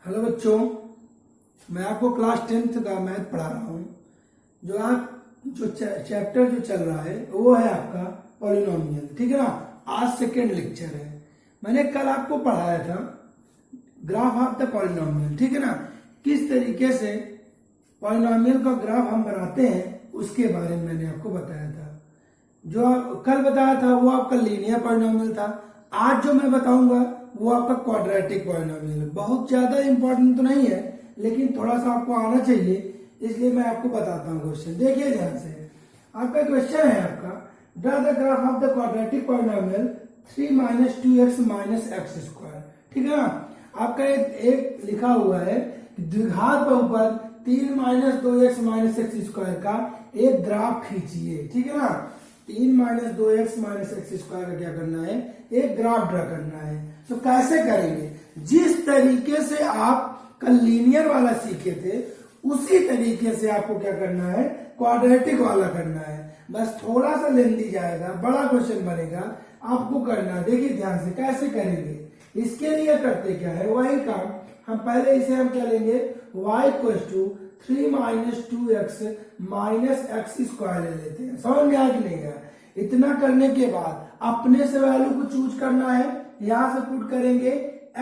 Hello बच्चों, मैं आपको क्लास 10th का मैथ पढ़ा रहा हूँ। जो चैप्टर जो चल रहा है वो है आपका पॉलिनोमियल। ठीक है ना। आज सेकेंड लेक्चर है। मैंने कल आपको पढ़ाया था ग्राफ ऑफ द पॉलिनोमियल। ठीक है ना। किस तरीके से पॉलिनोमियल का ग्राफ हम बनाते हैं उसके बारे में मैंने आपको बताया था। जो आप कल बताया था वो आपका लीनियर पॉलिनोमियल था। आज जो मैं बताऊंगा वो आपका क्वाड्रेटिक पॉलिनोमियल है। बहुत ज्यादा इंपॉर्टेंट तो नहीं है, लेकिन थोड़ा सा आपको आना चाहिए, इसलिए मैं आपको बताता हूँ क्वेश्चन। देखिए ध्यान से, आपका क्वेश्चन है आपका draw the graph of the quadratic polynomial 3 - 2x - x²। ठीक है ना। आपका एक लिखा हुआ है द्विघात बहुपद 3 - 2x - x² का एक ग्राफ खींचिए। ठीक है ना। 3 - 2x - x² का क्या करना है, एक ग्राफ ड्रा करना है। तो कैसे करेंगे, जिस तरीके से आप कल लीनियर वाला सीखे थे उसी तरीके से आपको क्या करना है, क्वाड्रेटिक वाला करना है। बस थोड़ा सा लेंदी जाएगा, बड़ा क्वेश्चन बनेगा, आपको करना है। देखिए ध्यान से कैसे करेंगे। इसके लिए करते क्या है, वही काम हम पहले इसे हम क्या लेंगे, y = 3 - 2x - x² ले लेते हैं। समझ में आया कि नहीं आया। इतना करने के बाद अपने से वैल्यू को चूज करना है। यहां से पुट करेंगे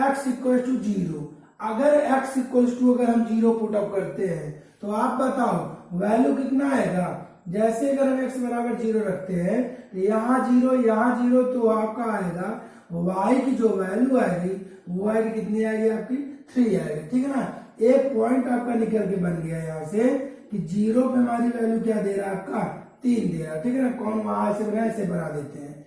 x = 0। अगर x = अगर हम 0 पुट अप करते हैं तो आप बताओ वैल्यू कितना आएगा। जैसे अगर हम x बराबर 0 रखते हैं तो यहाँ 0 यहाँ 0, तो आपका आएगा y की जो वैल्यू आएगी वो आएगी, कितनी आएगी आपकी, 3 आएगी। ठीक है ना। एक पॉइंट आपका निकल के बन गया यहाँ से कि 0 पे हमारी वैल्यू क्या दे रहा है, आपका 3 दे रहा है। ठीक है ना। कौन वहां से बना, ऐसे बना देते हैं।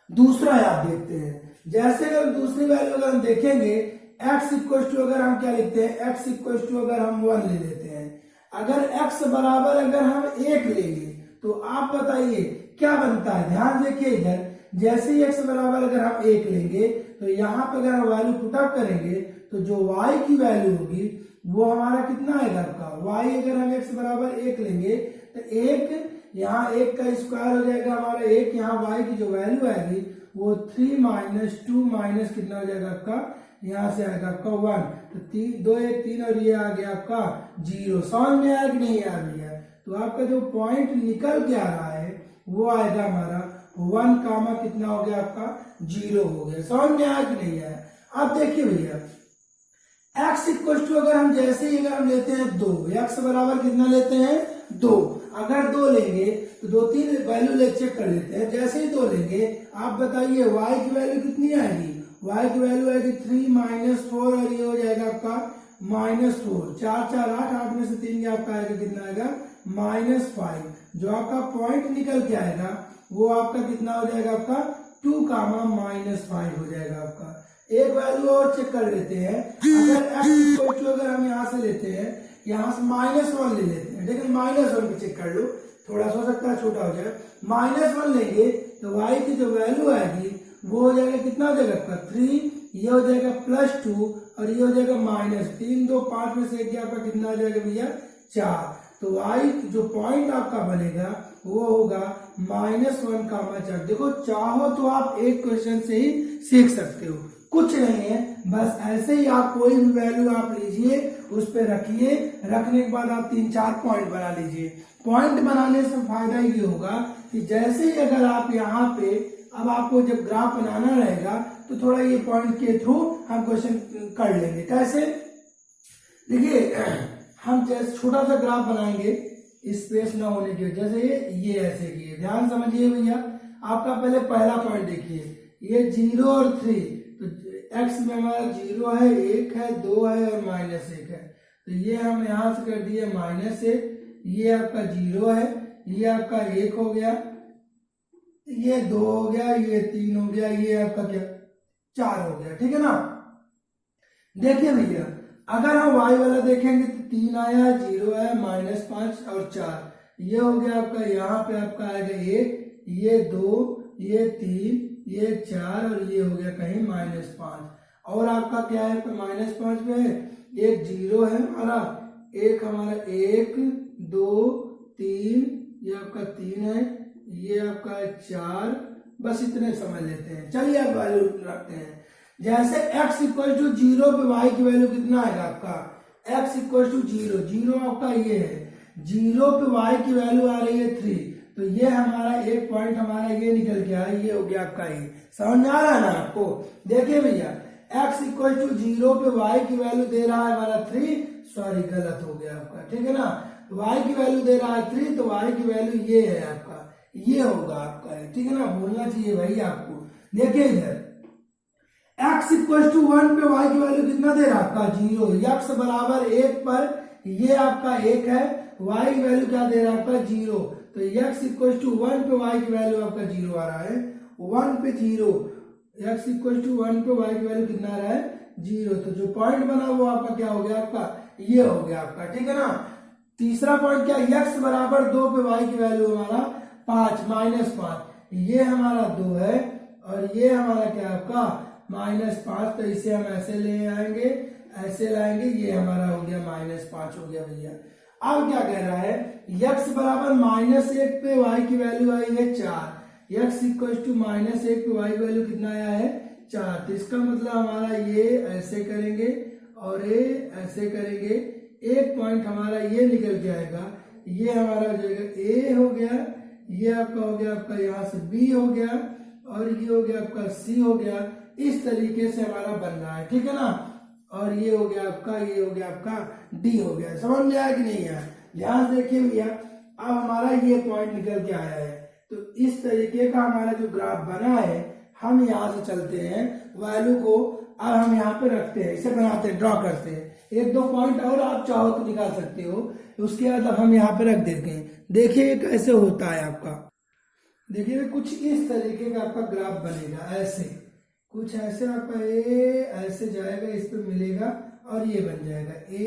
दूसरा आप देखते हैं, जैसे अगर दूसरी वैल्यू अगर हम देखेंगे x = अगर हम क्या लिखते हैं, x = अगर हम 1 ले लेते हैं। अगर x बराबर अगर हम 1 लेंगे तो आप बताइए क्या बनता है। ध्यान देखिए इधर, जैसे ही x बराबर अगर हम 1 लेंगे तो यहाँ पे अगर हम वैल्यू पुट अप करेंगे तो जो y की वैल्यू होगी वो हमारा कितना आएगा आपका, y अगर हम x बराबर 1 लेंगे तो 1 यहाँ 1 का स्क्वायर हो जाएगा हमारा 1, यहाँ y की जो वैल्यू आएगी वो 3 - 2 माइनस कितना हो जाएगा आपका, यहाँ से आएगा आपका 1, तो 2 1 3 और ये आ गया आपका 0। समझ में आया कि नहीं आ रही है। तो आपका जो पॉइंट निकल के आ रहा है वो आएगा हमारा 1 कामा कितना हो गया आपका, 0 हो गया। समझ में आया कि नहीं आया। अब देखिए भैया, x = अगर हम जैसे ही अगर हम लेते हैं 2, x बराबर कितना लेते हैं, 2। अगर 2 लेंगे तो 2-3 वैल्यू ले चेक कर लेते हैं। जैसे ही 2 लेंगे आप बताइए y की वैल्यू कितनी आएगी, y की वैल्यू आएगी 3 - 4 और ये हो जाएगा आपका -4। 4 4 8, 8 में से 3 आपका आएगा कितना आएगा, -5। जो आपका पॉइंट निकल के आएगा वो आपका कितना हो जाएगा, आपका 2 कामा -5 हो जाएगा आपका। एक वैल्यू और चेक कर लेते हैं। अगर x = अगर हम यहाँ से लेते हैं, यहाँ से -1 ले लेते हैं। लेकिन -1 पे चेक कर लो, थोड़ा सा हो सकता है छोटा हो जाए। -1 लेंगे तो y की जो वैल्यू आएगी वो हो जाएगा कितना हो जाएगा आपका 3, ये हो जाएगा +2 और ये हो जाएगा -3 2 5 में से आपका कितना आ जाएगा भैया, 4। तो y जो पॉइंट आपका बनेगा वो होगा -1 कामा 4। देखो चाहो तो आप एक क्वेश्चन से ही सीख सकते हो, कुछ नहीं है। बस ऐसे ही आप कोई भी वैल्यू आप लीजिए, उस पे रखिए, रखने के बाद आप 3-4 पॉइंट बना लीजिए। पॉइंट बनाने से फायदा ये होगा कि जैसे ही अगर आप यहाँ पे, अब आपको जब ग्राफ बनाना रहेगा तो थोड़ा ये पॉइंट के थ्रू हम क्वेश्चन कर लेंगे। कैसे, देखिए हम जैसे छोटा सा ग्राफ बनाएंगे स्पेस ना होने की वजह से, ये ऐसे किए, ध्यान समझिए भैया। आपका पहले पहला पॉइंट देखिए, ये 0 और 3, तो x में हमारा 0 है, 1 है, 2 है और -1 है। तो ये हम यहां से कर दिए -1, ये आपका 0 है, ये आपका 1 हो गया, ये 2 हो गया, ये 3 हो गया, ये आपका क्या 4 हो गया। ठीक है ना। देखिए भैया, अगर हम y वाला देखेंगे तो 3 आया, 0 है, -5 और 4, ये हो गया आपका, यहाँ पे आपका आएगा 1, ये 2, ये 3, ये 4 और ये हो गया कहीं -5। और आपका क्या है, -5 में है, एक 0 है हमारा, एक हमारा 1 2 3, ये आपका 3 है, ये आपका 4। बस इतने समझ लेते हैं। चलिए अब वैल्यू रखते हैं। जैसे x इक्वल टू 0 पे y की वैल्यू कितना आएगा आपका x इक्वल टू 0, 0 आपका ये है, 0 पे y की वैल्यू आ रही है 3, तो ये हमारा एक पॉइंट हमारा ये निकल के आया, ये हो गया आपका ये। समझ में आ रहा है ना आपको? देखिए भैया x इक्वल टू 0 पे y की वैल्यू दे रहा है हमारा 3, सॉरी गलत हो गया आपका, ठीक है ना, y की वैल्यू दे रहा है 3, तो y की वैल्यू ये है आपका, ये होगा आपका, ठीक है ना, बोलना चाहिए भाई आपको। देखिए इधर x इक्वल टू 1 पे y की वैल्यू कितना दे रहा है आपका 0, x बराबर 1 पर ये आपका 1 है, y की वैल्यू क्या दे रहा है आपका 0, तो x इक्वल टू 1 पे y की वैल्यू आपका 0 आ रहा है, 1 पे 0, x इक्वल टू 1 पे y की वैल्यू कितना आ रहा है 0, तो जो पॉइंट बना वो आपका क्या हो गया आपका, ये हो गया आपका, ठीक है ना। तीसरा पॉइंट क्या, x बराबर 2 पे y की वैल्यू हमारा 5, -5, ये हमारा 2 है और ये हमारा क्या आपका -5, तो इसे हम ऐसे ले आएंगे, ऐसे लाएंगे, ये हमारा हो गया -5 हो गया भैया। अब क्या कह रहा है, x बराबर -1 पे y की वैल्यू आई है 4, x इक्वल टू -1 पे y की वैल्यू कितना आया है 4, तो इसका मतलब हमारा ये ऐसे करेंगे और ये ऐसे करेंगे, एक पॉइंट हमारा ये निकल के आएगा, ये हमारा हो जाएगा a हो गया, ये आपका हो गया आपका यहाँ से b हो गया और ये हो गया आपका c हो गया, इस तरीके से हमारा बन रहा है, ठीक है ना, और ये हो गया आपका, ये हो गया आपका डी हो गया। समझ में आया कि नहीं आया? ध्यान से देखिए भैया, अब हमारा ये पॉइंट निकल के आया है, तो इस तरीके का हमारा जो ग्राफ बना है, हम यहाँ से चलते हैं वैल्यू को, अब हम यहाँ पे रखते हैं, इसे बनाते हैं, ड्रॉ करते हैं, एक दो पॉइंट और आप चाहो तो निकाल सकते हो, उसके बाद अब हम यहाँ पे रख देते हैं। देखिए कैसे होता है आपका, देखिए कुछ इस तरीके का आपका ग्राफ बनेगा, ऐसे कुछ ऐसे आपका ए ऐसे जाएगा, इस पे मिलेगा और ये बन जाएगा ए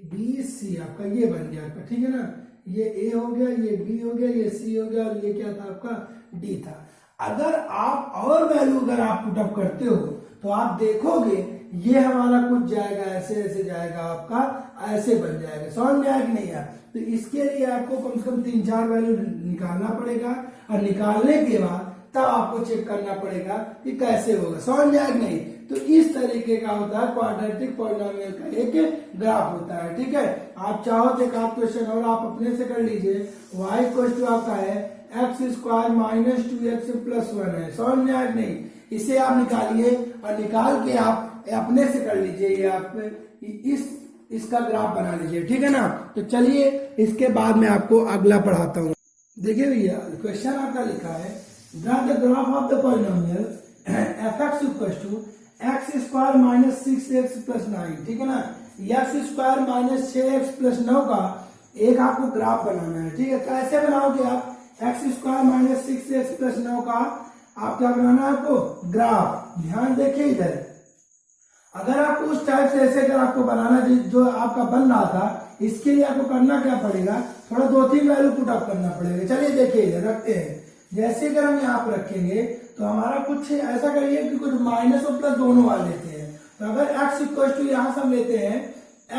बी सी, आपका ये बन गया आपका, ठीक है ना, ये ए हो गया, ये बी हो गया, ये सी हो गया और ये क्या था आपका डी था। अगर आप और वैल्यू अगर आप पुटअप करते हो तो आप देखोगे ये हमारा कुछ जाएगा ऐसे, ऐसे जाएगा आपका, ऐसे बन जाएगा। समझ में आया कि नहीं आया? तो इसके लिए आपको कम से कम 3-4 वैल्यू निकालना पड़ेगा और निकालने के बाद तब आपको चेक करना पड़ेगा कि कैसे होगा। समझ में आया कि नहीं? तो इस तरीके का होता है क्वाड्रेटिक पॉलिनोमियल का एक ग्राफ होता है, ठीक है। आप चाहो तो एक आप क्वेश्चन और आप अपने से कर लीजिए, y इक्वल टू आपका है x स्क्वायर -2x + 1 है। समझ में आया कि नहीं? इसे आप निकालिए और निकाल के आप अपने से कर लीजिए, ये आप इसका ग्राफ बना लीजिए, ठीक है ना। तो चलिए इसके बाद मैं आपको अगला पढ़ाता हूँ। देखिए भैया क्वेश्चन आपका लिखा है, draw the graph of the polynomial f(x) equal to x square -6x + 9, ठीक है ना। x स्क्वायर -6x + 9 का एक आपको ग्राफ बनाना है, ठीक है। कैसे बनाओगे आप? x स्क्वायर -6x + 9 का आप क्या बनाना है आपको ग्राफ। ध्यान देखिए इधर, अगर आपको उस टाइप से ऐसे अगर आपको बनाना जो आपका बन रहा था, इसके लिए आपको करना क्या पड़ेगा, थोड़ा 2-3 वैल्यू पुट अप करना पड़ेगा। चलिए देखिए इधर रखते हैं, जैसे अगर हम यहाँ पर रखेंगे तो हमारा कुछ ऐसा करिए कि कुछ माइनस और प्लस दोनों वाले लेते हैं। तो अगर x इक्वल टू यहाँ से हम लेते हैं,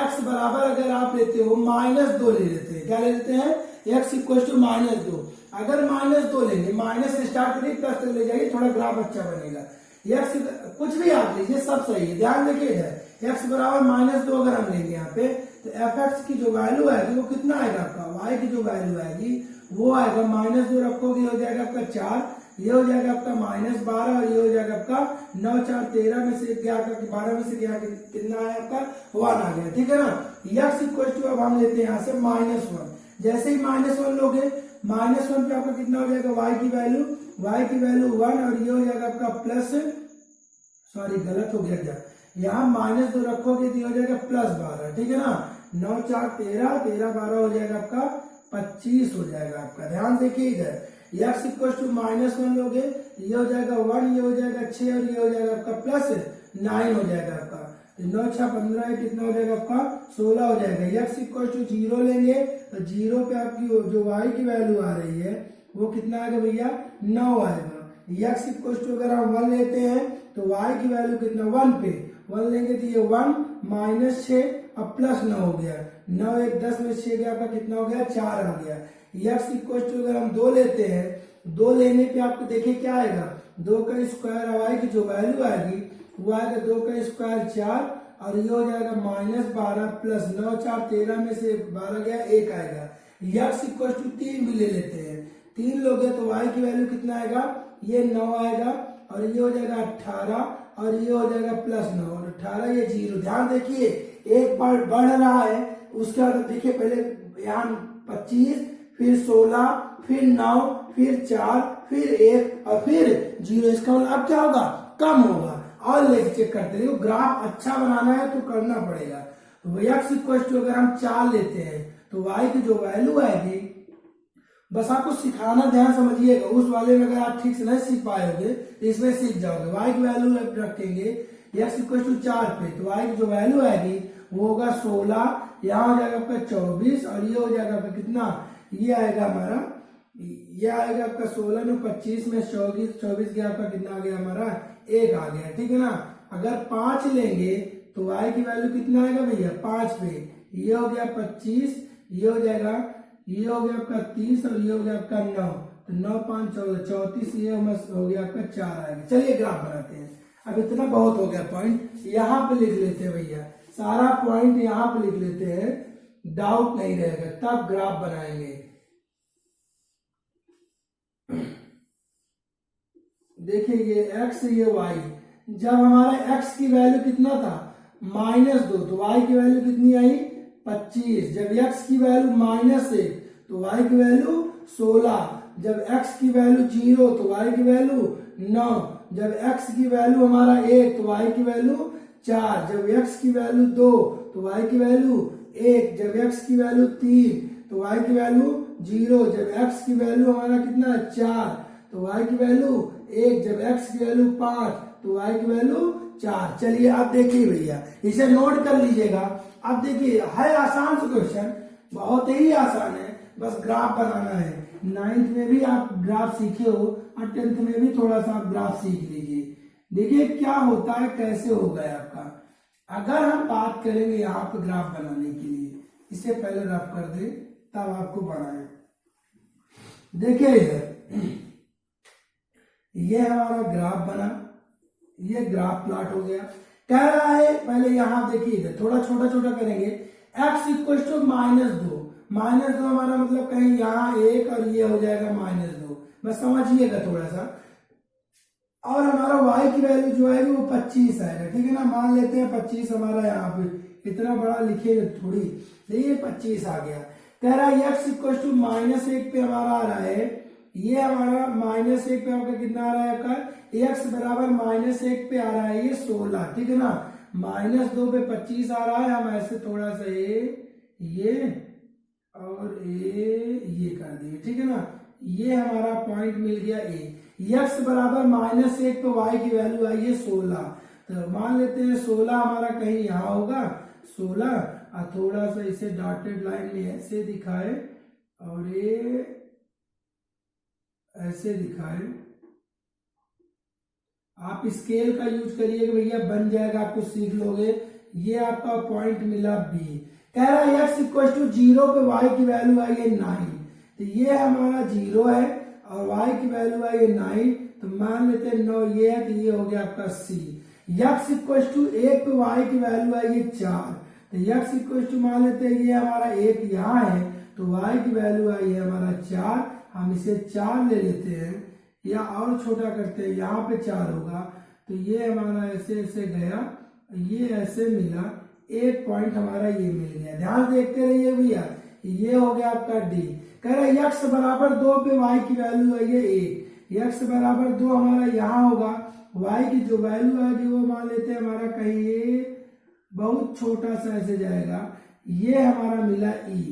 x बराबर अगर आप लेते हो -2 ले लेते हैं, क्या ले लेते हैं x इक्वल टू -2। अगर -2 लेंगे, माइनस से स्टार्ट करिए प्लस तक ले जाइए, थोड़ा ग्राफ अच्छा बनेगा। x कुछ भी आप लीजिए, सब सही है। ध्यान देखिए इधर x बराबर -2 अगर हम लेंगे यहाँ पे, तो f(x) की जो वैल्यू आएगी वो कितना आएगा आपका, y की जो वैल्यू आएगी वो आएगा -2 रखोगे, हो जाएगा आपका 4, ये हो जाएगा आपका -12 और ये हो जाएगा आपका 9 4 13 में से गया आपका 12 में से गया कितना है आपका 1 आ गया, ठीक है ना। x इक्वल टू अब हम लेते हैं यहाँ से -1, जैसे ही -1 लोगे, -1 पे आपका कितना हो जाएगा y की वैल्यू 1 और ये हो जाएगा आपका प्लस, सॉरी गलत हो गया क्या, यहाँ -2 रखोगे तो ये हो जाएगा +12, ठीक है ना। 9 4 13 13 12 हो जाएगा आपका 25 हो जाएगा आपका। ध्यान देखिए इधर, x इक्वल टू -1 लोगे, ये हो जाएगा 1, ये हो जाएगा 6 और ये हो जाएगा आपका +9 हो जाएगा आपका। 9 6 15 कितना हो जाएगा आपका 16 हो जाएगा। x इक्वल टू 0 लेंगे तो 0 पे आपकी जो y की वैल्यू आ रही है वो कितना आएगा भैया 9 आएगा। x इक्वल टू अगर हम 1 लेते हैं तो y की वैल्यू कितना 1 पे 1 लेंगे तो ये 1 -6 अब +9 हो गया, 9 1 10 में 6 गया आपका कितना हो गया 4 आ गया। x इक्वल टू अगर हम 2 लेते हैं दो लेने पे आपको देखिए क्या आएगा, 2 का स्क्वायर वाई की जो वैल्यू आएगी वो आएगा 2 का स्क्वायर 4 और ये हो जाएगा -12 प्लस 9 4 13 में से 12 गया 1 आएगा। यक्स इक्वल टू 3 भी ले लेते हैं, 3 लोगे तो वाई की वैल्यू कितना आएगा, ये 9 आएगा और ये हो जाएगा 18 और ये हो जाएगा +9 और 18 ये 0। ध्यान देखिए एक बार बढ़ रहा है, उसके बाद देखिए पहले यहाँ 25 फिर 16 फिर 9 फिर 4 फिर 1 और फिर 0। इसका मतलब अब क्या होगा, कम होगा। और लेके चेक करते रहिए, ग्राफ अच्छा बनाना है तो करना पड़ेगा। तो एक्स इक्वल टू अगर हम 4 लेते हैं तो वाई की जो वैल्यू आएगी, बस आपको सिखाना, ध्यान समझिएगा, उस वाले में अगर आप ठीक से नहीं सीख पाए होगे तो इसमें सीख जाओगे। वाई की वैल्यू रखेंगे एक्स इक्वल टू 4 पे, तो वाई की जो वैल्यू आएगी वो होगा 16, यहाँ हो जाएगा आपका 24 और ये हो जाएगा आपका कितना, ये आएगा हमारा, ये आएगा आपका 16 में 25 में 24 गया आपका कितना आ गया हमारा 1 आ गया, ठीक है ना। अगर 5 लेंगे तो वाई की वैल्यू कितना आएगा भैया 5 पे, ये हो गया 25, ये हो जाएगा, ये हो गया आपका 30 और ये हो गया आपका 9, तो 9 5 14 34, ये हो गया आपका 4 आएगा। चलिए ग्राफ बनाते हैं। अब इतना बहुत हो गया पॉइंट, यहाँ पे लिख लेते हैं भैया, सारा पॉइंट यहाँ पे लिख लेते हैं, डाउट नहीं रहेगा, तब ग्राफ बनाएंगे। देखिए ये x ये y, जब हमारा x की वैल्यू कितना था -2 तो y की वैल्यू कितनी आई 25। जब x की वैल्यू -1 तो y की वैल्यू 16। जब x की वैल्यू 0 तो y की वैल्यू 9। जब x की वैल्यू हमारा 1 तो y की वैल्यू 4। जब x की वैल्यू 2 तो y की वैल्यू 1। जब x की वैल्यू 3 तो y की वैल्यू 0। जब x की वैल्यू हमारा कितना 4 तो y की वैल्यू 1। जब x की वैल्यू 5 तो y की वैल्यू 4। चलिए अब देखिए भैया, इसे नोट कर लीजिएगा। अब देखिए है आसान सा क्वेश्चन, बहुत ही आसान है, बस ग्राफ बनाना है। 9th में भी आप ग्राफ सीखे हो और 10th में भी थोड़ा सा आप ग्राफ सीख लीजिए। देखिए क्या होता है, कैसे हो गया आपका। अगर हम बात करेंगे यहाँ पे ग्राफ बनाने के लिए, इसे पहले रफ कर दे तब आपको बनाए। देखिए इधर ये हमारा ग्राफ बना, ये ग्राफ प्लॉट हो गया। कह रहा है पहले यहाँ देखिए इधर थोड़ा छोटा छोटा करेंगे, x इक्वल टू -2। -2 हमारा मतलब कहीं यहाँ 1 और ये हो जाएगा -2, बस समझिएगा थोड़ा सा। और हमारा y की वैल्यू जो है वो 25 आएगा, ठीक है ना। मान लेते हैं 25 हमारा, यहाँ पे इतना बड़ा लिखिएगा थोड़ी, देखिए 25 आ गया। कह रहा है x इक्वल टू -1 पे हमारा आ रहा है, ये हमारा -1 पे आपका कितना आ रहा है आपका, x बराबर -1 पे आ रहा है ये 16, ठीक है ना। -2 पे 25 आ रहा है, हम ऐसे थोड़ा सा ये और ये कर दिए, ठीक है ना। ये हमारा पॉइंट मिल गया a। x बराबर -1 पे y की वैल्यू आई है 16, तो मान लेते हैं 16 हमारा कहीं यहाँ होगा 16, और थोड़ा सा इसे डॉटेड लाइन में ऐसे दिखाए और ये ऐसे दिखाए। आप स्केल का यूज करिएगा भैया, बन जाएगा, आपको सीख लोगे। ये आपका पॉइंट मिला b। कह रहा है x इक्वल टू 0 पे y की वैल्यू आई है 9, तो ये हमारा 0 है और y की वैल्यू आई है 9, तो मान लेते हैं 9 ये है, तो ये हो गया आपका c। x इक्वल टू 1 पे y की वैल्यू आई है 4, तो x इक्वल टू मान लेते हैं ये हमारा 1 यहाँ है, तो y की वैल्यू आई है हमारा 4, हम इसे 4 ले लेते हैं या और छोटा करते हैं, यहाँ पे 4 होगा, तो ये हमारा ऐसे ऐसे गया, ये ऐसे मिला, एक पॉइंट हमारा ये मिल गया। ध्यान देखते रहिए भैया, ये हो गया आपका डी। कह रहा है x बराबर 2 पे y की वैल्यू आई है 1, x बराबर 2 हमारा यहाँ होगा, y की जो वैल्यू आएगी वो मान लेते हैं हमारा कहीं ये बहुत छोटा सा ऐसे जाएगा, ये हमारा मिला e।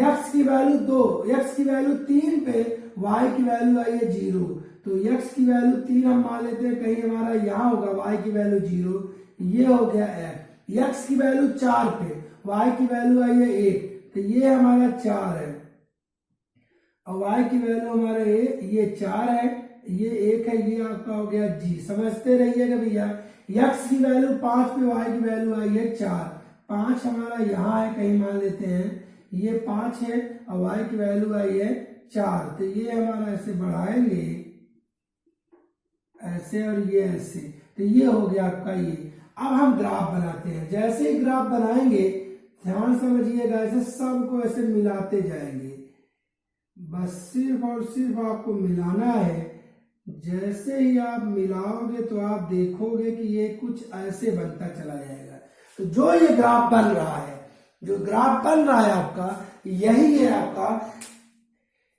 x की वैल्यू 2, x की वैल्यू 3 पे y की वैल्यू आई है 0, तो x की वैल्यू 3 हम मान लेते हैं कहीं हमारा यहाँ होगा, y की वैल्यू 0, ये हो गया x की वैल्यू 4 पे y की वैल्यू आई है 1, तो ये हमारा 4 है, और y की वैल्यू हमारा ये 4 है, ये 1 है, ये आपका हो गया g। समझते रहिएगा भैया। x की वैल्यू 5 पे y की वैल्यू आई है 4, 5 हमारा यहाँ है कहीं मान लेते हैं, ये 5 है और y की वैल्यू आई है 4, तो ये हमारा ऐसे बढ़ाएंगे ऐसे और ये ऐसे, तो ये हो गया आपका ये। अब हम ग्राफ बनाते हैं। जैसे ही ग्राफ बनाएंगे ध्यान समझिएगा, ऐसे सबको ऐसे मिलाते जाएंगे, बस सिर्फ और सिर्फ आपको मिलाना है। जैसे ही आप मिलाओगे तो आप देखोगे कि ये कुछ ऐसे बनता चला जाएगा। तो जो ये ग्राफ बन रहा है, जो ग्राफ बन रहा है आपका, यही है आपका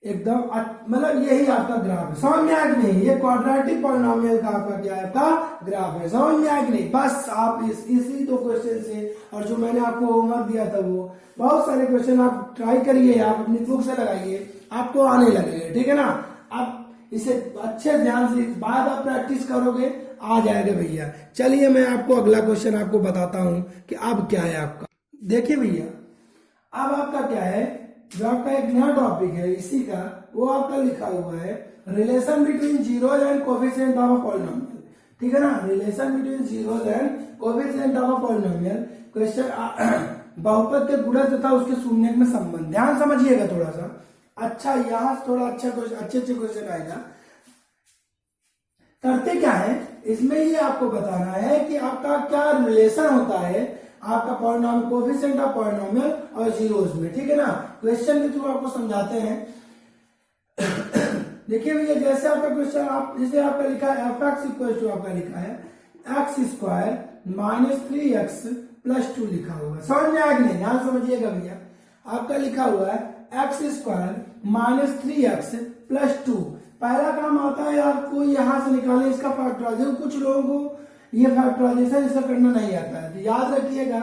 एकदम मतलब यही आपका ग्राफ है। समझ में आया कि नहीं? ये क्वाड्रेटिक पॉलिनोमियल का आपका क्या है, आपका ग्राफ है। समझ में आया कि नहीं? बस आप इसी 2 क्वेश्चन से, और जो मैंने आपको होमवर्क दिया था वो बहुत सारे क्वेश्चन आप ट्राई करिए, आप अपनी बुक से लगाइए, आपको आने लगेगा। ठीक है ना? आप इसे अच्छे ध्यान से बार बार प्रैक्टिस करोगे, आ जाएगा भैया। चलिए मैं आपको अगला क्वेश्चन आपको बताता हूं कि अब क्या है आपका। देखिए भैया, अब आपका क्या है, जो आपका एक नया टॉपिक है इसी का, वो आपका लिखा हुआ है relation between zeros and coefficient of a polynomial. ठीक है ना? Relation between zeros and coefficient of a polynomial. Question बहुपद के गुणज तथा उसके शून्य में संबंध। ध्यान समझिएगा थोड़ा सा। अच्छा, यहां थोड़ा अच्छे अच्छे क्वेश्चन आएगा। करते क्या है इसमें, ये आपको बताना है कि आपका क्या रिलेशन होता है आपका पॉलिनोमियल, कोएफिशिएंट ऑफ पॉलिनोमियल और जीरोज में। ठीक है ना? क्वेश्चन के थ्रू आपको समझाते हैं। देखिए भैया, जैसे आपका क्वेश्चन आप जैसे आपका लिखा है एफ एक्स इक्वल टू आपका लिखा है x square minus 3x plus 2 लिखा हुआ है। समझ में आया कि नहीं? ध्यान समझिएगा भैया, आपका लिखा हुआ है x square minus 3x plus 2। पहला काम आता है आपको यहां से निकालें इसका फैक्टराइजेशन। कुछ लोगों को ये फैक्टराइजेशन इसका करना नहीं आता है, तो याद रखिएगा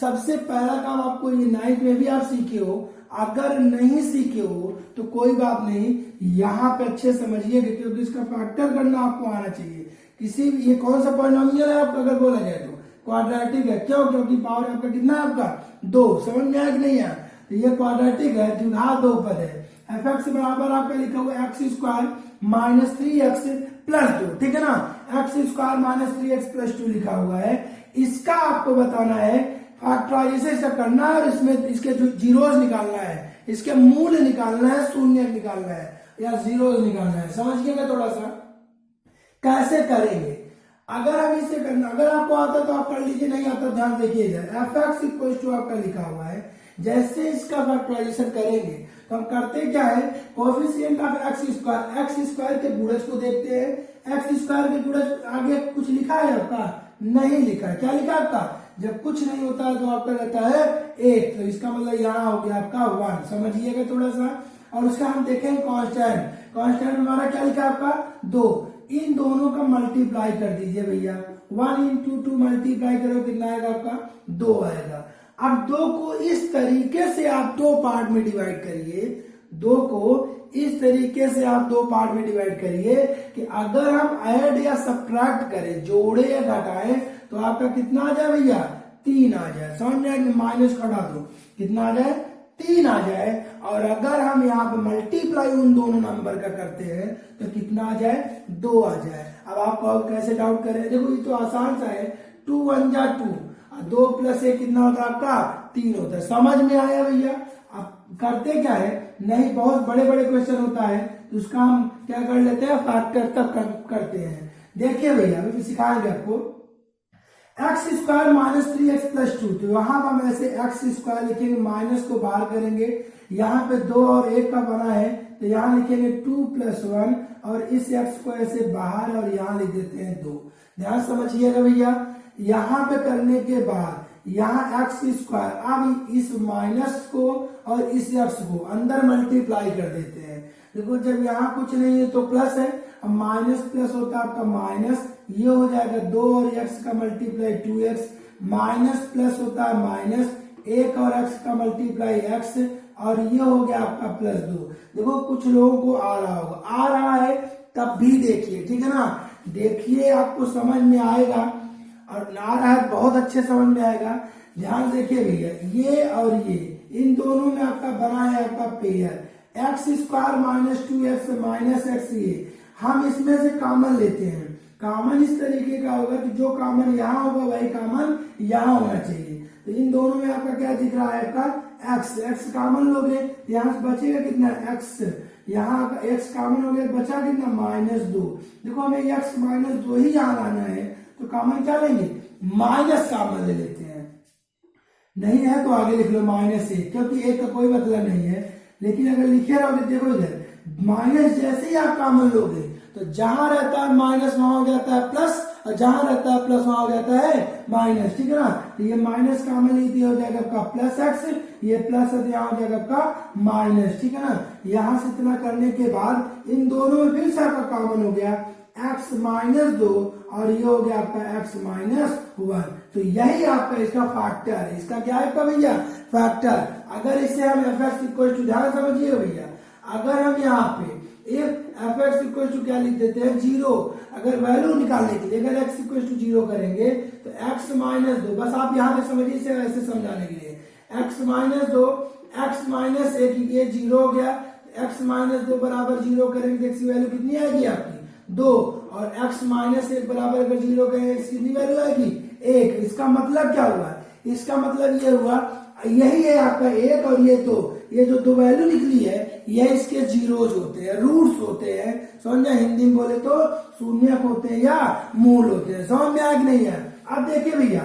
सबसे पहला काम आपको ये 9th में भी आप सीखे हो। अगर नहीं सीखे हो तो कोई बात नहीं, यहाँ पे अच्छे समझिएगा, क्योंकि इसका फैक्टर करना आपको आना चाहिए। किसी भी, ये कौन सा पॉलिनोमियल है आपका, अगर बोला जाए तो क्वाड्रेटिक है। क्यों? क्योंकि पावर आपका कितना है, आपका 2। समझ में आया कि नहीं है? तो ये क्वाड्रेटिक है, द्विघात बहुपद है। एफ एक्स बराबर आपका लिखा हुआ x square minus 3x plus 2। ठीक है ना? X square minus 3x plus 2 लिखा हुआ है। इसका आपको बताना है फैक्टराइजेशन इसका करना है, और इसमें इसके जो जीरोज निकालना है, इसके मूल निकालना है, शून्य निकालना है या जीरोज निकालना है। समझिएगा थोड़ा सा कैसे करेंगे। अगर हम इसे करना, अगर आपको आता तो आप कर लीजिए, नहीं आता ध्यान देखिएगा। एफ एक्स इक्वल टू आपका लिखा हुआ है, जैसे इसका फैक्टराइजेशन करेंगे तो हम करते क्या है, कोएफिशिएंट ऑफ एक्स स्क्वायर के गुणज को देखते हैं। एक्स स्क्वायर के गुणज आगे कुछ लिखा है आपका? नहीं लिखा है। क्या लिखा है आपका? जब कुछ नहीं होता है तो आपका रहता है 1, तो इसका मतलब यहाँ हो गया आपका 1। समझिएगा थोड़ा सा। और उसका हम देखेंगे कांस्टेंट। कांस्टेंट हमारा क्या लिखा है आपका? 2। इन दोनों का मल्टीप्लाई कर दीजिए भैया। 1 इंटू 2 मल्टीप्लाई करो, कितना आएगा आपका? 2 आएगा। अब 2 को इस तरीके से आप 2 पार्ट में डिवाइड करिए। 2 को इस तरीके से आप 2 पार्ट में डिवाइड करिए कि अगर हम ऐड या सब्ट्रैक्ट करें, जोड़े या घटाएं, तो आपका कितना आ जाए भैया? 3 आ जाए। समझ में आएगा? माइनस हटा दो, कितना आ जाए? 3 आ जाए। और अगर हम यहाँ पे मल्टीप्लाई उन दोनों नंबर का करते हैं तो कितना आ जाए? 2 आ जाए। अब आप कैसे डाउट करें? देखो ये तो आसान सा है। 2 1 जा 2, 2 प्लस 1 कितना होता है आपका? 3 होता है। समझ में आया भैया? अब करते क्या है, नहीं बहुत बड़े बड़े क्वेश्चन होता है तो उसका हम क्या कर लेते हैं, फैक्टर तक करते हैं। देखिए भैया अभी सिखाएंगे आपको। X square minus 3x plus 2, तो यहाँ पर हम ऐसे एक्स स्क्वायर लिखेंगे, माइनस को बाहर करेंगे। यहाँ पे 2 और 1 का बना है तो यहाँ लिखेंगे 2 प्लस 1, और इस x को ऐसे बाहर और यहाँ लिख देते हैं 2। ध्यान समझिएगा भैया। यहाँ पे करने के बाद यहाँ एक्स स्क्वायर, अब इस माइनस को और इस x को अंदर मल्टीप्लाई कर देते हैं। देखो जब यहाँ कुछ नहीं है तो प्लस है, अब माइनस प्लस होता है आपका माइनस, ये हो जाएगा 2 और x का मल्टीप्लाई 2x, माइनस प्लस होता है माइनस, 1 और x का मल्टीप्लाई x, और ये हो गया आपका प्लस 2। देखो कुछ लोगों को आ रहा होगा, आ रहा है तब भी देखिए, ठीक है ना? देखिए आपको समझ में आएगा, और आ रहा है बहुत अच्छे समझ में आएगा। ध्यान देखिए भैया, ये और ये इन दोनों में आपका बना है आपका pair x square minus 2x minus x. ये हम इसमें से कॉमन लेते हैं। कॉमन इस तरीके का होगा कि जो कॉमन यहाँ होगा वही कॉमन यहाँ होना चाहिए। तो इन दोनों में आपका क्या दिख रहा है, आपका एक्स, एक्स कॉमन लोगे, यहाँ से बचेगा कितना? एक्स। यहाँ x कॉमन हो गया, बचा कितना -2। देखो हमें x -2 ही यहाँ लाना है, तो कॉमन क्या लेंगे, माइनस कॉमन ले लेते हैं। नहीं है तो आगे लिख लो -1, क्योंकि एक का कोई मतलब नहीं है। लेकिन अगर लिखे रहोगे, देखो इधर माइनस जैसे ही आप कॉमन लोगे तो जहां रहता है माइनस वहां हो जाता है प्लस, और जहां रहता है प्लस वहां हो जाता है माइनस, ठीक है ना। तो ये माइनस कॉमन लीजिए, हो जाएगा आपका प्लस एक्स, ये प्लस है तो यहाँ हो जाएगा आपका माइनस, ठीक है ना। यहां से इतना करने के बाद इन दोनों में फिर से आपका कॉमन हो गया x -2 और ये हो गया आपका x -1। तो यही आपका इसका फैक्टर है। इसका क्या है भैया, फैक्टर। अगर इसे हम fx इक्वल टू, ध्यान समझिए भैया, अगर हम यहाँ पे एक fx इक्वल टू क्या लिख देते हैं, 0। अगर वैल्यू निकालने के लिए अगर x इक्वल टू 0 करेंगे तो x -2, बस आप यहाँ पे समझिए, इसे ऐसे समझाने के लिए x -2 x -1 ये 0 हो गया, x -2 बराबर 0 करेंगे, x की वैल्यू कितनी आएगी आपकी 2, और x -1 बराबर अगर 0 करेंगे कितनी वैल्यू आएगी 1। इसका मतलब क्या हुआ, इसका मतलब ये हुआ, यही है आपका 1 और ये 2, ये जो दो वैल्यू निकली है ये इसके जीरोज होते हैं, रूट्स होते हैं, समझ, हिंदी में बोले तो शून्यक होते हैं या मूल होते हैं। समझ में आया कि नहीं है। अब देखिए भैया,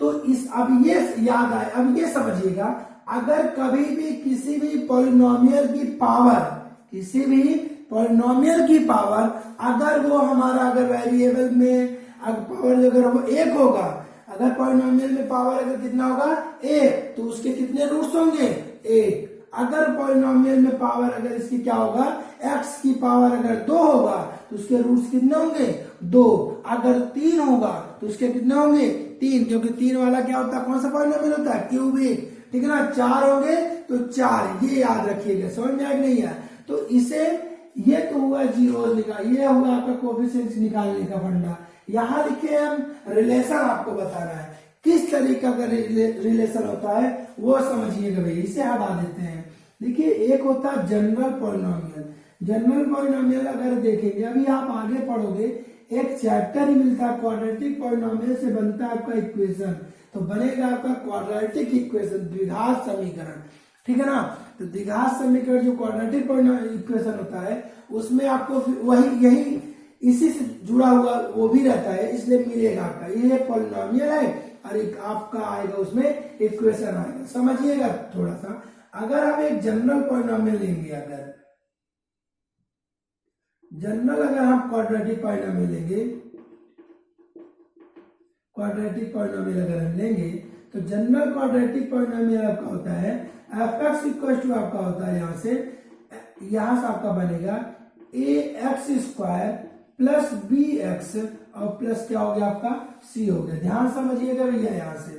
तो इस अब ये याद आए, अब ये समझिएगा, अगर कभी भी किसी भी पॉलिनोमियल की पावर, किसी भी पॉलिनोमियल की पावर अगर वो हमारा अगर वेरिएबल में अगर पावर अगर वो 1 होगा, अगर पॉलिनोमियल में पावर अगर कितना होगा 1, तो उसके कितने रूट्स होंगे 1। अगर पॉलिनोमियल में पावर अगर इसकी क्या होगा x की पावर अगर 2 होगा तो उसके रूट्स कितने होंगे 2। अगर 3 होगा तो उसके कितने होंगे 3, क्योंकि 3 वाला क्या होता है, कौन सा पॉलिनोमियल होता है, क्यूबिक, ठीक है ना। 4 होंगे तो 4, ये याद रखिएगा। समझ में आया नहीं है। तो इसे, ये तो हुआ जीरोस निकाल, ये हुआ आपका कोफिशिएंट्स निकालने का फंडा। यहां लिखे हम रिलेशन, आपको बताना है किस तरीका का रिलेशन होता है वो समझिएगा भाई, इसे हटा देते हैं। देखिए एक होता है जनरल पॉलिनोमियल। जनरल पॉलिनोमियल अगर देखेंगे, अभी आप आगे पढ़ोगे, एक चैप्टर ही मिलता है क्वाड्रेटिक पॉलिनोमियल से बनता है आपका इक्वेशन, तो बनेगा आपका क्वाड्रेटिक इक्वेशन, द्विघात समीकरण, ठीक है ना। तो द्विघात समीकरण जो क्वाड्रेटिक इक्वेशन होता है उसमें आपको वही यही इसी से जुड़ा हुआ वो भी रहता है, इसलिए मिलेगा आपका ये पॉलिनोमियल है और एक आपका आएगा उसमें इक्वेशन आएगा। समझिएगा थोड़ा सा, अगर हम एक जनरल पॉलिनोमियल लेंगे, अगर जनरल अगर हम क्वाड्रेटिक पॉलिनोमियल लेंगे, क्वाड्रेटिक पॉलिनोमियल अगर हम लेंगे तो जनरल क्वाड्रेटिक पॉलिनोमियल आपका होता है fx इक्वल टू आपका होता है यहां से आपका बनेगा ax² प्लस bx और प्लस क्या हो गया आपका c हो गया। ध्यान समझिएगा भैया, यहां से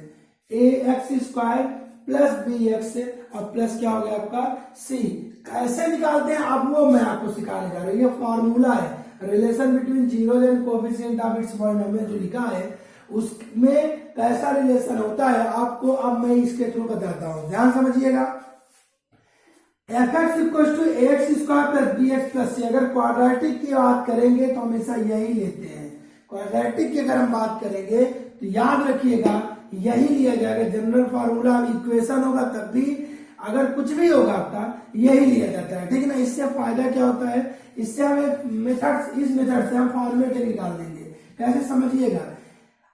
ax² प्लस bx और प्लस क्या हो गया आपका c। कैसे निकालते हैं अब वो मैं आपको सिखाने जा रहा हूं। ये फॉर्मूला है relation between zeros and coefficient of its polynomial जो लिखा है उसमें कैसा रिलेशन होता है आपको अब मैं इसके थ्रू बताता हूं। ध्यान समझिएगा, fx equal to ax² plus bx plus c। अगर क्वाड्रेटिक की बात करेंगे तो हमेशा यही लेते हैं। क्वाड्रेटिक की अगर हम बात करेंगे तो याद रखिएगा यही लिया जाएगा। जनरल फार्मूला इक्वेशन होगा तब भी अगर कुछ भी होगा आपका यही लिया जाता है, ठीक है ना। इससे फायदा क्या होता है, इससे हम एक मेथड, इस मेथड से हम फॉर्मेट निकाल देंगे। कैसे समझिएगा,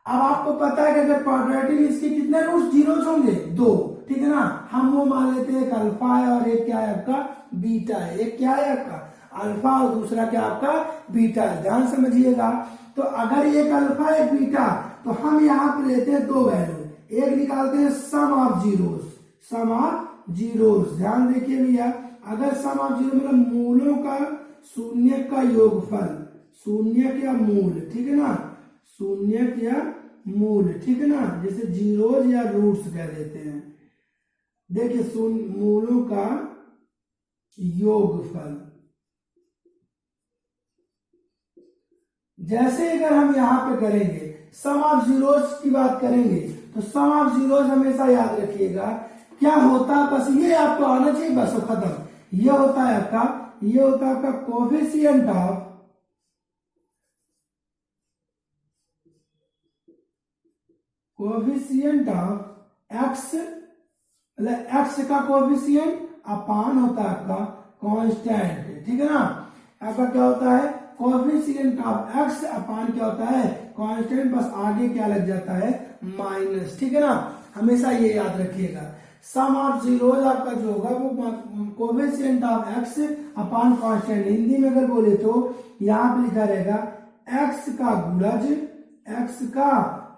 अब आपको पता है कि अगर क्वाड्रेटिक इसके कितने रूट्स जीरोस होंगे 2, ठीक है ना। हम वो मान लेते हैं एक अल्फा है और एक क्या है आपका बीटा है। एक क्या है आपका अल्फा और दूसरा क्या आपका बीटा है। ध्यान समझिएगा, तो अगर एक अल्फा एक बीटा तो हम यहाँ पे लेते हैं 2 वैल्यू, एक निकालते हैं sum of zeros, sum of zeros. ध्यान देखिए भैया, अगर सम ऑफ जीरो मतलब मूलों का शून्य का योगफल, शून्य या मूल, ठीक है ना, शून्य या मूल, ठीक है ना, जैसे जीरोस या रूट्स कह देते हैं। देखिए मूलों का योगफल, जैसे अगर हम यहां पे करेंगे सम ऑफ जीरोस की बात करेंगे तो सम ऑफ जीरोस हमेशा याद रखिएगा क्या होता है, बस ये आपको आना चाहिए, बस खत्म। ये होता है आपका, ये होता है आपका coefficient of, coefficient of x, मतलब एक्स का कोफिशिएंट अपान होता है आपका कांस्टेंट, ठीक है ना। आपका क्या होता है कोएफिशिएंट ऑफ एक्स अपान क्या होता है कांस्टेंट, बस आगे क्या लग जाता है माइनस, ठीक है ना। हमेशा ये याद रखिएगा। सम ऑफ जीरोज आपका जो होगा वो coefficient of x upon constant. Hindi में अगर बोले तो यहाँ पे लिखा रहेगा एक्स का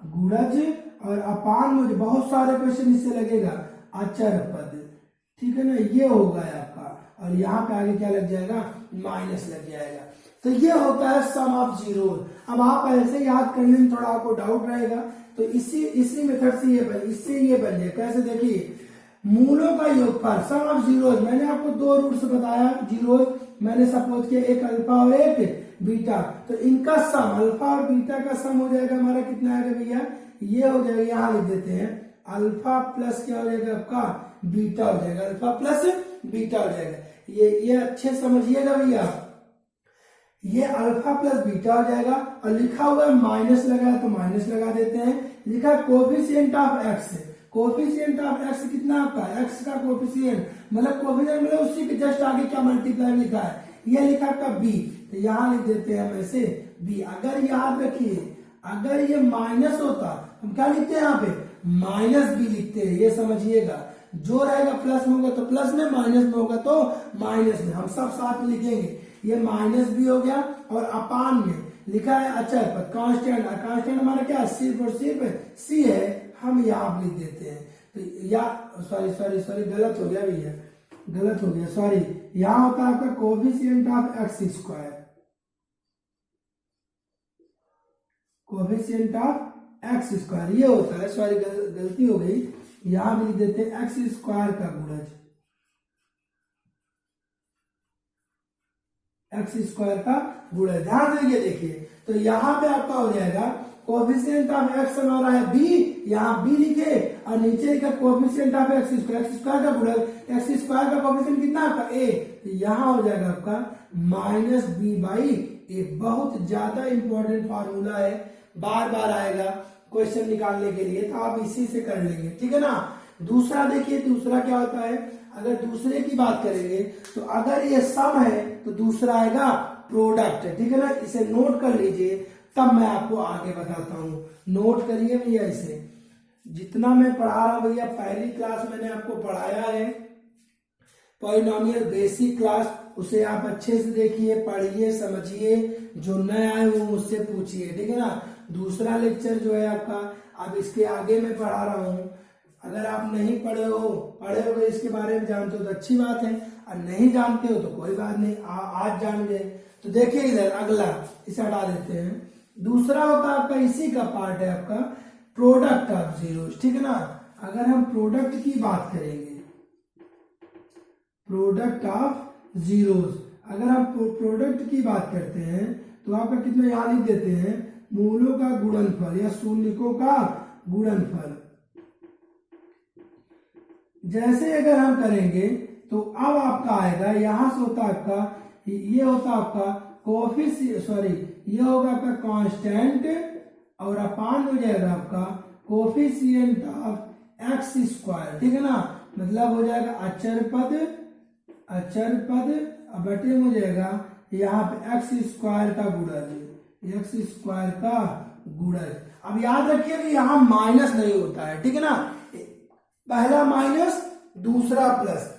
गुणज और अपान मुझे बहुत सारे क्वेश्चन इससे लगेगा अचर पद, ठीक है ना। ये होगा आपका और यहाँ पे आगे क्या लग जाएगा माइनस लग जाएगा। तो ये होता है सम ऑफ जीरो। अब आप ऐसे याद करने में थोड़ा आपको डाउट रहेगा तो इसी मेथड से ये बन जाए। कैसे देखिए मूलों का योगफल सम ऑफ जीरोज। मैंने आपको दो रूट्स बताया जीरोज, मैंने सपोज किया एक अल्फा और एक बीटा, तो इनका सम अल्फा और बीटा का सम हो जाएगा हमारा कितना आएगा भैया, ये हो जाएगा, यहां लिख देते हैं अल्फा प्लस क्या हो जाएगा आपका बीटा हो जाएगा, अल्फा प्लस बीटा हो जाएगा। ये अच्छे समझिएगा भैया, ये अल्फा प्लस बीटा हो जाएगा और लिखा हुआ है माइनस लगा है तो माइनस लगा देते हैं। लिखा है coefficient of x, coefficient of x कितना आपका एक्स का कोएफिशिएंट मतलब कोएफिशिएंट मतलब उसी के जस्ट आगे क्या मल्टीप्लाई लिखा है, ये लिखा आपका बी, तो यहां लिख देते हैं हम ऐसे बी। अगर याद रखिए अगर ये माइनस होता हम क्या लिखते हैं यहाँ पे माइनस बी लिखते हैं, ये समझिएगा। जो रहेगा प्लस में होगा तो प्लस में, माइनस में होगा तो माइनस में, हम सब साथ में लिखेंगे। ये माइनस बी हो गया और अपान में लिखा है अचर पद कांस्टेंट, कांस्टेंट हमारा क्या सिर्फ और सिर्फ सी है, हम यहाँ लिख देते हैं। तो या सॉरी गलत हो गया भैया, गलत हो गया सॉरी, यहाँ होता है आपका coefficient of x square, coefficient of x square ये होता है, सॉरी गलती हो गई, यहां भी लिख देते हैं एक्स स्क्वायर का गुणज, एक्स स्क्वायर का गुणज। ध्यान देंगे देखिए तो यहाँ पे आपका हो जाएगा कोएफिशिएंट ऑफ एक्स हमारा है बी, यहाँ बी लिखे और नीचे का कोएफिशिएंट ऑफ एक्स स्क्वायर का गुणज, एक्स स्क्वायर का कोएफिशिएंट कितना आपका ए, तो यहाँ हो जाएगा आपका माइनस बी बाई ए। बहुत ज्यादा इंपॉर्टेंट फार्मूला है, बार बार आएगा क्वेश्चन निकालने के लिए, तो आप इसी से कर लेंगे, ठीक है ना। दूसरा देखिए, दूसरा क्या होता है, अगर दूसरे की बात करेंगे तो अगर ये सम है तो दूसरा आएगा प्रोडक्ट, ठीक है ना। इसे नोट कर लीजिए तब मैं आपको आगे बताता हूं, नोट करिए भैया इसे। जितना मैं पढ़ा रहा हूं भैया पहली क्लास मैंने आपको पढ़ाया है पॉलिनोमियल बेसिक क्लास, उसे आप अच्छे से देखिए, पढ़िए, समझिए, जो नए आए हो मुझसे पूछिए, ठीक है ना। दूसरा लेक्चर जो है आपका अब इसके आगे मैं पढ़ा रहा हूं, अगर आप नहीं पढ़े हो इसके बारे में जानते हो तो अच्छी बात है, और नहीं जानते हो तो कोई बात नहीं, आज जान गए। तो देखिए इधर अगला इसे हटा देते हैं। दूसरा होता है आपका इसी का पार्ट है आपका प्रोडक्ट ऑफ जीरोस, ठीक है ना। अगर हम प्रोडक्ट की बात करेंगे, प्रोडक्ट ऑफ जीरोस, अगर हम प्रोडक्ट की बात करते हैं तो आपका कितना यहाँ लिख देते हैं मूलों का गुणनफल या शून्यकों का गुणनफल। जैसे अगर हम करेंगे तो अब आपका आएगा यहां से होता आपका ये होता आपका ये होगा आपका कांस्टेंट और अपान हो जाएगा आपका कोएफिशिएंट ऑफ एक्स स्क्वायर, ठीक है ना। मतलब हो जाएगा अचर पद बटे में हो जाएगा यहाँ पे एक्स स्क्वायर का गुणज, एक्स स्क्वायर का गुणज। अब याद रखिए कि यहाँ माइनस नहीं होता है, ठीक है ना। पहला माइनस दूसरा प्लस,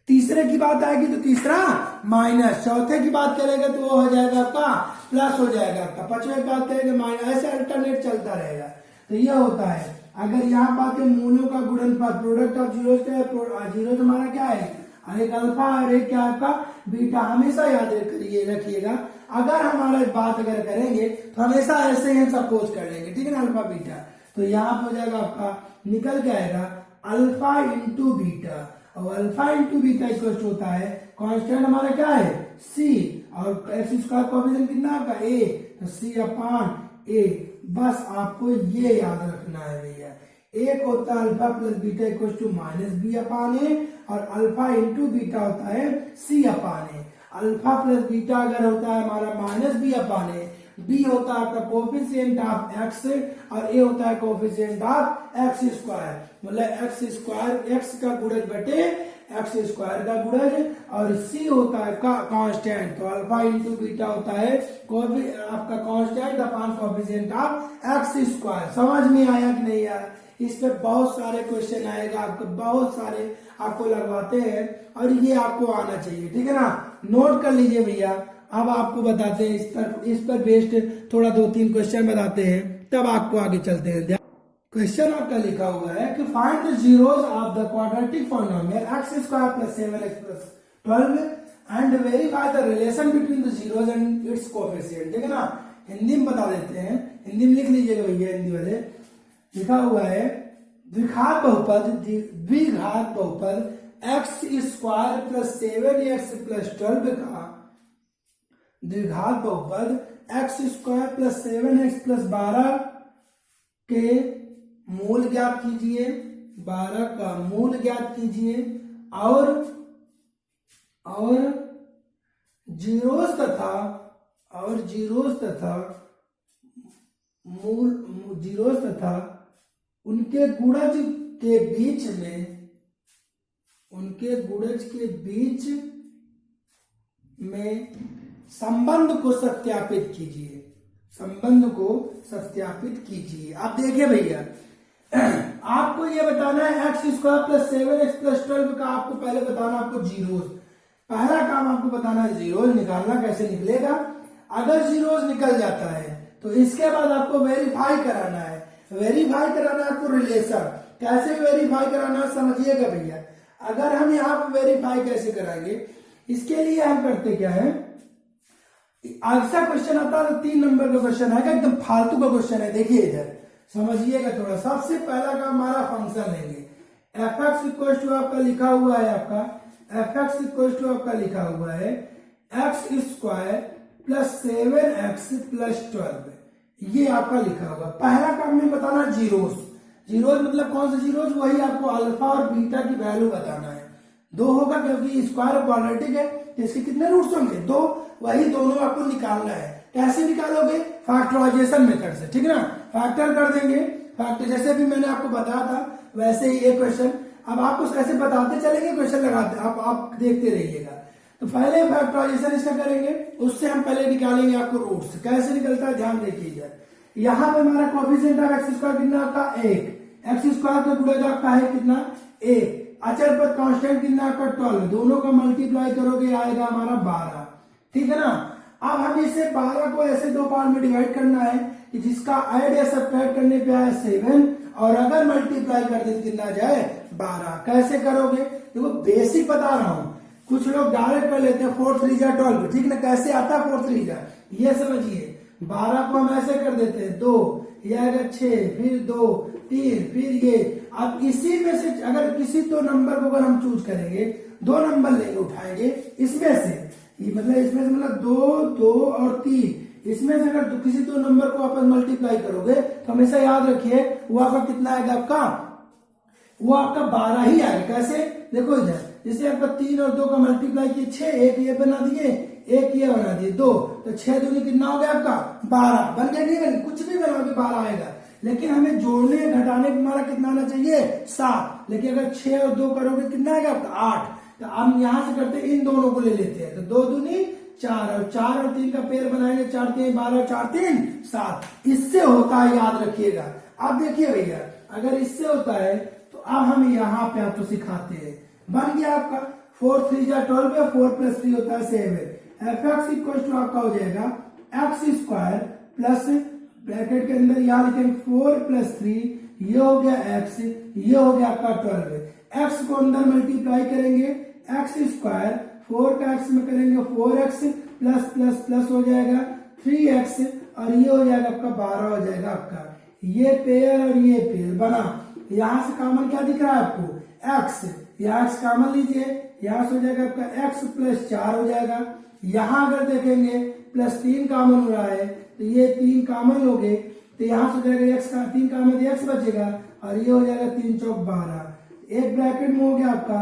तीसरे की बात आएगी तो तीसरा माइनस, चौथे की बात करेंगे तो वो हो जाएगा आपका प्लस हो जाएगा आपका, पांचवे की बात करेंगे माइनस, ऐसे अल्टरनेट चलता रहेगा। तो ये होता है अगर यहाँ बात है मूलों का गुणनफल, प्रोडक्ट ऑफ जीरोस क्या है, जीरो हमारा क्या है एक अल्फा और एक क्या आपका बीटा, हमेशा याद रखिएगा। अगर हमारा बात अगर करेंगे तो हमेशा ऐसे ही सपोज कर लेंगे, ठीक है ना, अल्फा बीटा। तो यहाँ पे हो जाएगा आपका निकल के आएगा अल्फा इंटू बीटा, और अल्फा इंटू बीटा इक्वल होता है कांस्टेंट हमारा क्या है सी, और एक्स स्क्वायर कोएफिशिएंट कितना आपका ए, तो सी अपान ए। बस आपको ये याद रखना है भैया, एक होता है alpha plus beta equal to minus B upon A, और अल्फा इंटू बीटा होता है C upon A. Alpha plus beta अगर होता है हमारा minus B upon A, B होता है आपका कोएफिशिएंट ऑफ एक्स और ए होता है कोएफिशिएंट ऑफ एक्स स्क्वायर, मतलब एक्स स्क्वायर एक्स का गुणज बटे एक्स स्क्वायर का गुणज, और सी होता है कांस्टेंट, तो अल्फा इंटू बीटा होता है आपका constant upon coefficient of x square. समझ में आया कि नहीं आया? इस पे बहुत सारे क्वेश्चन आएगा आपको, बहुत सारे आपको लगवाते हैं और ये आपको आना चाहिए, ठीक है ना। नोट कर लीजिए भैया। अब आपको बताते हैं इस पर बेस्ड थोड़ा 2-3 क्वेश्चन बताते हैं, तब आपको आगे चलते हैं। क्वेश्चन आपका लिखा हुआ है कि find the zeros of the quadratic polynomial x square plus 7x plus 12 and verify the relation between the zeros and it's coefficient, ठीक है ना। हिंदी में बता देते हैं, हिंदी में लिख लीजिएगा भैया। हिंदी वाले लिखा हुआ है द्विघात बहुपद x square plus 7x plus 12 का द्विघात बहुपद x square plus 7x plus 12 के मूल ज्ञात कीजिए, 12 का मूल ज्ञात कीजिए और जीरोस तथा उनके गुणज के बीच में संबंध को सत्यापित कीजिए। आप देखिए भैया, आपको ये बताना है x square plus 7x plus 12 का आपको पहले बताना, आपको जीरोस, पहला काम आपको बताना है जीरोस निकालना। कैसे निकलेगा? अगर जीरोस निकल जाता है तो इसके बाद आपको वेरीफाई कराना है। आपको रिलेशन कैसे वेरीफाई कराना है समझिएगा भैया। अगर हम यहाँ पे वेरीफाई कैसे कराएंगे, इसके लिए हम करते क्या है, ऐसा क्वेश्चन आता है तो 3 नंबर का क्वेश्चन आएगा, एकदम फालतू का क्वेश्चन है। देखिए इधर समझिएगा थोड़ा। सबसे पहला का हमारा फंक्शन लेंगे, एफ एक्स इक्वल टू आपका लिखा हुआ है, x square plus 7x plus 12, ये आपका लिखा हुआ। पहला काम में बताना जीरोस मतलब कौन सा जीरोस, वही आपको अल्फा और बीटा की वैल्यू बताना है। 2 होगा क्योंकि स्क्वायर क्वाड्रेटिक है, इसके कितने रूट्स होंगे? 2, वही दोनों आपको निकालना है। कैसे निकालोगे? फैक्टराइजेशन मेथड से, ठीक है ना। फैक्टर कर देंगे, फैक्टर जैसे भी मैंने आपको बताया था वैसे ही ये क्वेश्चन अब आपको ऐसे बताते चलेंगे, क्वेश्चन लगाते आप देखते रहिएगा। तो पहले फैक्टराइजेशन इसका करेंगे, उससे हम पहले निकालेंगे आपको रूट्स। कैसे निकलता है ध्यान देखिएगा। यहाँ पे हमारा कोएफिशिएंट ऑफ एक्स स्क्वायर कितना आपका 1, एक्स स्क्वायर का गुणज आपका है कितना 1, अचर पद कांस्टेंट कितना आपका 12, दोनों का मल्टीप्लाई करोगे आएगा हमारा 12, ठीक है ना। अब हम इसे 12 को ऐसे 2 पार्ट में डिवाइड करना है कि जिसका ऐड या सब्ट्रैक्ट करने पे आए 7 और अगर मल्टीप्लाई कर दे कितना जाए 12। कैसे करोगे? देखो बेसिक बता रहा हूं, कुछ लोग डायरेक्ट कर लेते हैं 4 3 जा 12, ठीक ना। कैसे आता है 4 3 जा, ये समझिए। 12 को हम ऐसे कर देते हैं 2, ये आएगा 6, फिर 2 3, फिर ये। अब इसी में से अगर किसी 2 नंबर को अगर हम चूज करेंगे, 2 नंबर लेंगे उठाएंगे इसमें से, इसमें से मतलब 2 2 और 3, इसमें से अगर किसी 2 नंबर को आपस मल्टीप्लाई करोगे तो हमेशा याद रखिए वो आपका कितना आएगा, वो आपका 12 ही आएगा। कैसे? देखो इधर जैसे आपका 3 और 2 का मल्टीप्लाई किए 6, एक ये बना दिए, एक ये बना दिए 2, तो 6 दूनी कितना हो गया आपका 12 बन गया। नहीं बन, कुछ भी बनाओगे 12 आएगा, लेकिन हमें जोड़ने घटाने में हमारा कितना आना चाहिए 7। लेकिन अगर 6 और 2 करोगे कितना आएगा आपका 8। तो हम यहां से करते हैं इन दोनों को ले लेते हैं, तो 2 दूनी 4 और 4 और 3 का पेयर बनाएंगे, 4 3 12 और 4 3 7। इससे होता है, याद रखिएगा। अब देखिए भैया, अगर इससे होता है तो अब हम यहाँ पे आपको सिखाते हैं। बन गया आपका 4 3 जा 12, 4 प्लस 3 होता है 7। एफ एक्स इक्वल टू आपका हो जाएगा एक्स स्क्वायर प्लस ब्रैकेट के अंदर यहाँ लिखेंगे 4 प्लस 3, ये हो गया x, ये हो गया आपका 12। x को अंदर मल्टीप्लाई करेंगे, एक्स स्क्वायर 4 का x में करेंगे 4x प्लस प्लस प्लस हो जाएगा 3x, और ये हो जाएगा आपका 12 हो जाएगा आपका। ये पेयर और ये पेयर बना। यहां से कॉमन क्या दिख रहा है आपको x, यहाँ x कॉमन लीजिए, यहां से हो जाएगा आपका x प्लस 4 हो जाएगा। यहां अगर देखेंगे प्लस 3 कॉमन हो रहा है तो ये 3 कॉमन हो गए, तो यहां से हो जाएगा x का 3 कॉमन x बचेगा, और ये हो जाएगा 3 चौक 12। एक ब्रैकेट में हो गया आपका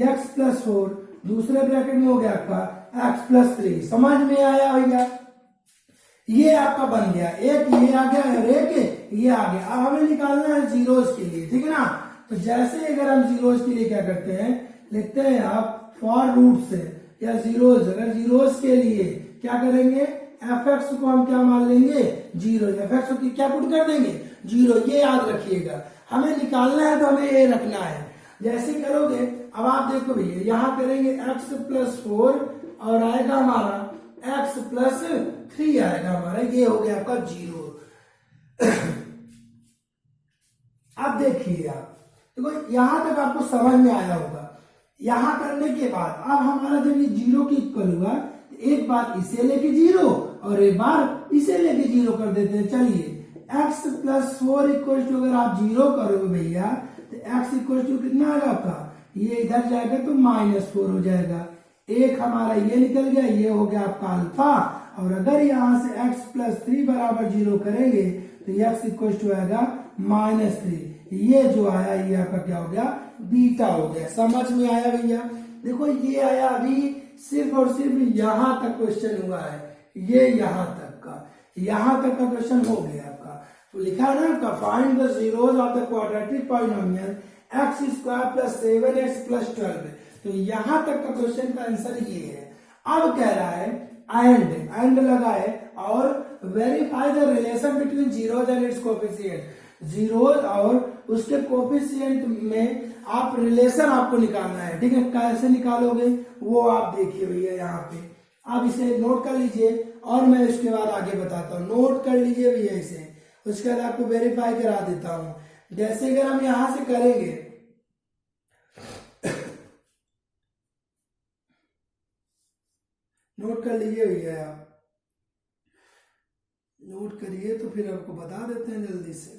x प्लस 4, दूसरे ब्रैकेट में हो गया आपका x प्लस 3। समझ में आया भैया? ये आपका बन गया, एक ये आ गया और एक ये आ गया। अब हमें निकालना है जीरोस के लिए, ठीक है ना। तो जैसे अगर हम जीरोस के लिए क्या करते हैं, लिखते हैं आप फॉर रूट से या जीरोज, अगर जीरोज के लिए क्या करेंगे, एफ एक्स को हम क्या मान लेंगे, जीरो, एफ एक्स को क्या पुट कर देंगे, जीरो। ये याद रखिएगा, हमें निकालना है तो हमें ये रखना है। जैसे करोगे, अब आप देखो भैया, यहां करेंगे x प्लस 4 और आएगा हमारा x प्लस 3 आएगा हमारा, ये हो गया आपका जीरो। अब देखिए आप, देखो यहां तक आपको समझ में आया होगा। यहां करने के बाद अब हमारा जब ये जीरो की इक्वल हुआ, एक बार इसे लेके जीरो और एक बार इसे लेके जीरो कर देते हैं। चलिए x प्लस 4 इक्वल टू, अगर आप जीरो करोगे भैया तो x इक्वल टू कितना आएगा आपका, ये इधर जाएगा तो -4 हो जाएगा। एक हमारा ये निकल गया, ये हो गया आपका अल्फा। और अगर यहां से x प्लस 3 बराबर जीरो करेंगे तो x इक्वल टू आएगा -3। ये जो आया ये आपका क्या हो गया, बीटा हो गया। समझ में आया भैया? देखो ये आया अभी सिर्फ और सिर्फ यहां तक क्वेश्चन हुआ है, ये यहां तक का क्वेश्चन हो गया आपका। तो लिखा है ना आपका, find the zeros of the quadratic polynomial x square plus 7x plus 12। तो यहां तक का क्वेश्चन का आंसर ये है। अब कह रहा है एंड लगा है और verify the relation between zeros and it's coefficient. Zeros और उसके कोएफिशिएंट में आप रिलेशन आपको निकालना है, ठीक है। कैसे निकालोगे वो आप देखिए भैया यहाँ पे, आप इसे नोट कर लीजिए और मैं इसके बाद आगे बताता हूँ। नोट कर लीजिए भैया इसे, उसके बाद आपको वेरीफाई करा देता हूं। जैसे अगर हम यहां से करेंगे, नोट कर लीजिए भैया, आप नोट करिए तो फिर आपको बता देते हैं जल्दी से।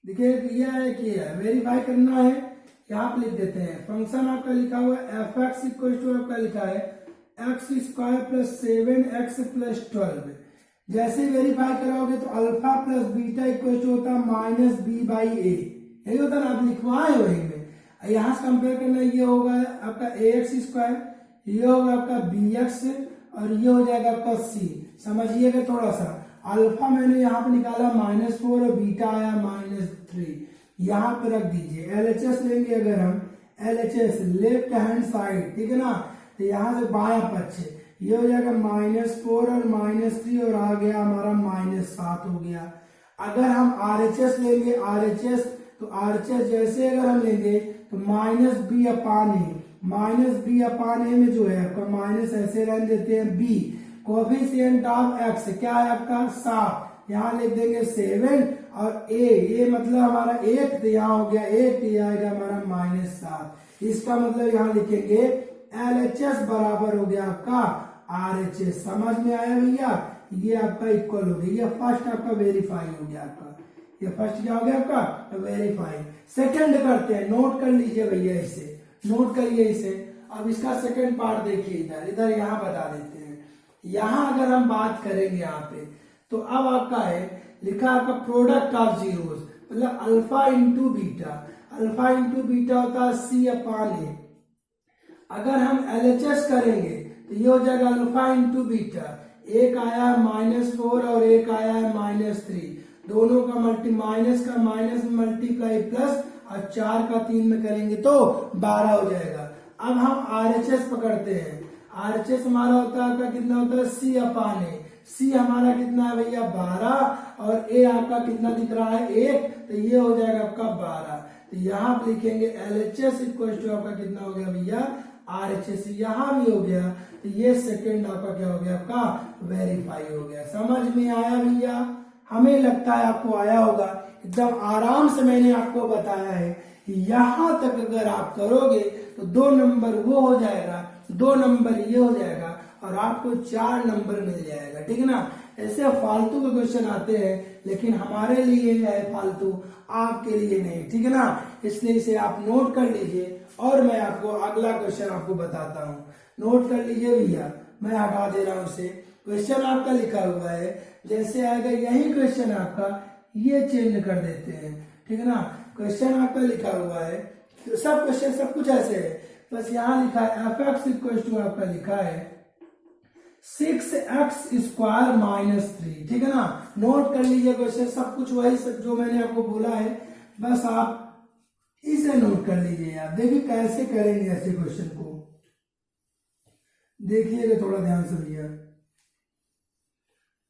देखिए भैया ये है, वेरीफाई करना है, यहाँ पे लिख देते हैं। फंक्शन आपका लिखा हुआ है एफ एक्स इक्वल टू आपका लिखा है x square plus 7x plus 12। जैसे वेरीफाई कराओगे तो alpha plus beta equal to होता है -b/a, यही होता है ना, आप लिखवाए वही में। यहां से कंपेयर करना, ये होगा आपका ax स्क्वायर, ये होगा आपका bx और ये हो जाएगा आपका c। समझिएगा थोड़ा सा, अल्फा मैंने यहाँ पे निकाला -4 और बीटा आया -3, यहाँ पे रख दीजिए। LHS लेंगे अगर हम, LHS लेफ्ट हैंड साइड, ठीक है ना, तो यहाँ से बायां पक्ष ये हो जाएगा -4 और -3 और आ गया हमारा -7 हो गया। अगर हम RHS लेंगे, RHS तो RHS जैसे अगर हम लेंगे तो -b/a में जो है आपका माइनस ऐसे रहने देते हैं b। कोफिशिएंट ऑफ x क्या है आपका 7, यहाँ लिख देंगे 7 और a मतलब हमारा 1, तो यहाँ हो गया 1, तो आएगा हमारा -7। इसका मतलब यहाँ लिखेंगे LHS बराबर हो गया आपका RHS। समझ में आया भैया? ये आपका इक्वल हो गया, ये फर्स्ट आपका वेरीफाई हो गया आपका, ये फर्स्ट क्या हो गया आपका वेरीफाई। सेकंड करते हैं, नोट कर लीजिए भैया इसे, नोट करिए इसे। अब इसका सेकंड पार्ट देखिए, इधर यहाँ बता देते हैं। यहाँ अगर हम बात करेंगे यहाँ पे, तो अब आपका है लिखा आपका प्रोडक्ट ऑफ जीरोस, मतलब alpha into beta. Alpha into beta होता है c/a। अगर हम LHS करेंगे तो ये हो जाएगा अल्फा इंटू बीटा। एक आया है -4 और एक आया है -3, दोनों का माइनस का माइनस मल्टीप्लाई प्लस और 4 का 3 में करेंगे तो 12 हो जाएगा। अब हम RHS पकड़ते हैं। RHS हमारा होता है आपका कितना होता है c/a। c हमारा कितना है भैया 12 और a आपका कितना दिख रहा है 1, तो ये हो जाएगा आपका 12। तो यहाँ पे लिखेंगे LHS इक्वल टू आपका कितना हो गया भैया RHS, यहाँ भी हो गया। तो ये सेकंड आपका क्या हो गया आपका वेरीफाई हो गया। समझ में आया भैया? हमें लगता है आपको आया होगा, एकदम आराम से मैंने आपको बताया है। यहां तक अगर आप करोगे तो 2 नंबर वो हो जाएगा, 2 नंबर ये हो जाएगा और आपको 4 नंबर मिल जाएगा, ठीक है ना। ऐसे फालतू के क्वेश्चन आते हैं, लेकिन हमारे लिए है फालतू, आपके लिए नहीं, ठीक है ना। इसलिए इसे आप नोट कर लीजिए और मैं आपको अगला क्वेश्चन आपको बताता हूँ। नोट कर लीजिए भैया, मैं हटा दे रहा हूँ उसे। क्वेश्चन आपका लिखा हुआ है, जैसे आएगा यही क्वेश्चन आपका ये चेंज कर देते हैं, ठीक है ना। क्वेश्चन आपका लिखा हुआ है, तो सब क्वेश्चन सब कुछ ऐसे है, बस यहाँ लिखा है एफ एक्स इक्वल टू आपका लिखा है 6x² माइनस 3, ठीक है ना। नोट कर लीजिए क्वेश्चन, सब कुछ वही सब जो मैंने आपको बोला है, बस आप इसे नोट कर लीजिए। आप देखिए कैसे करेंगे ऐसे क्वेश्चन को, देखिएगा थोड़ा ध्यान से भैया।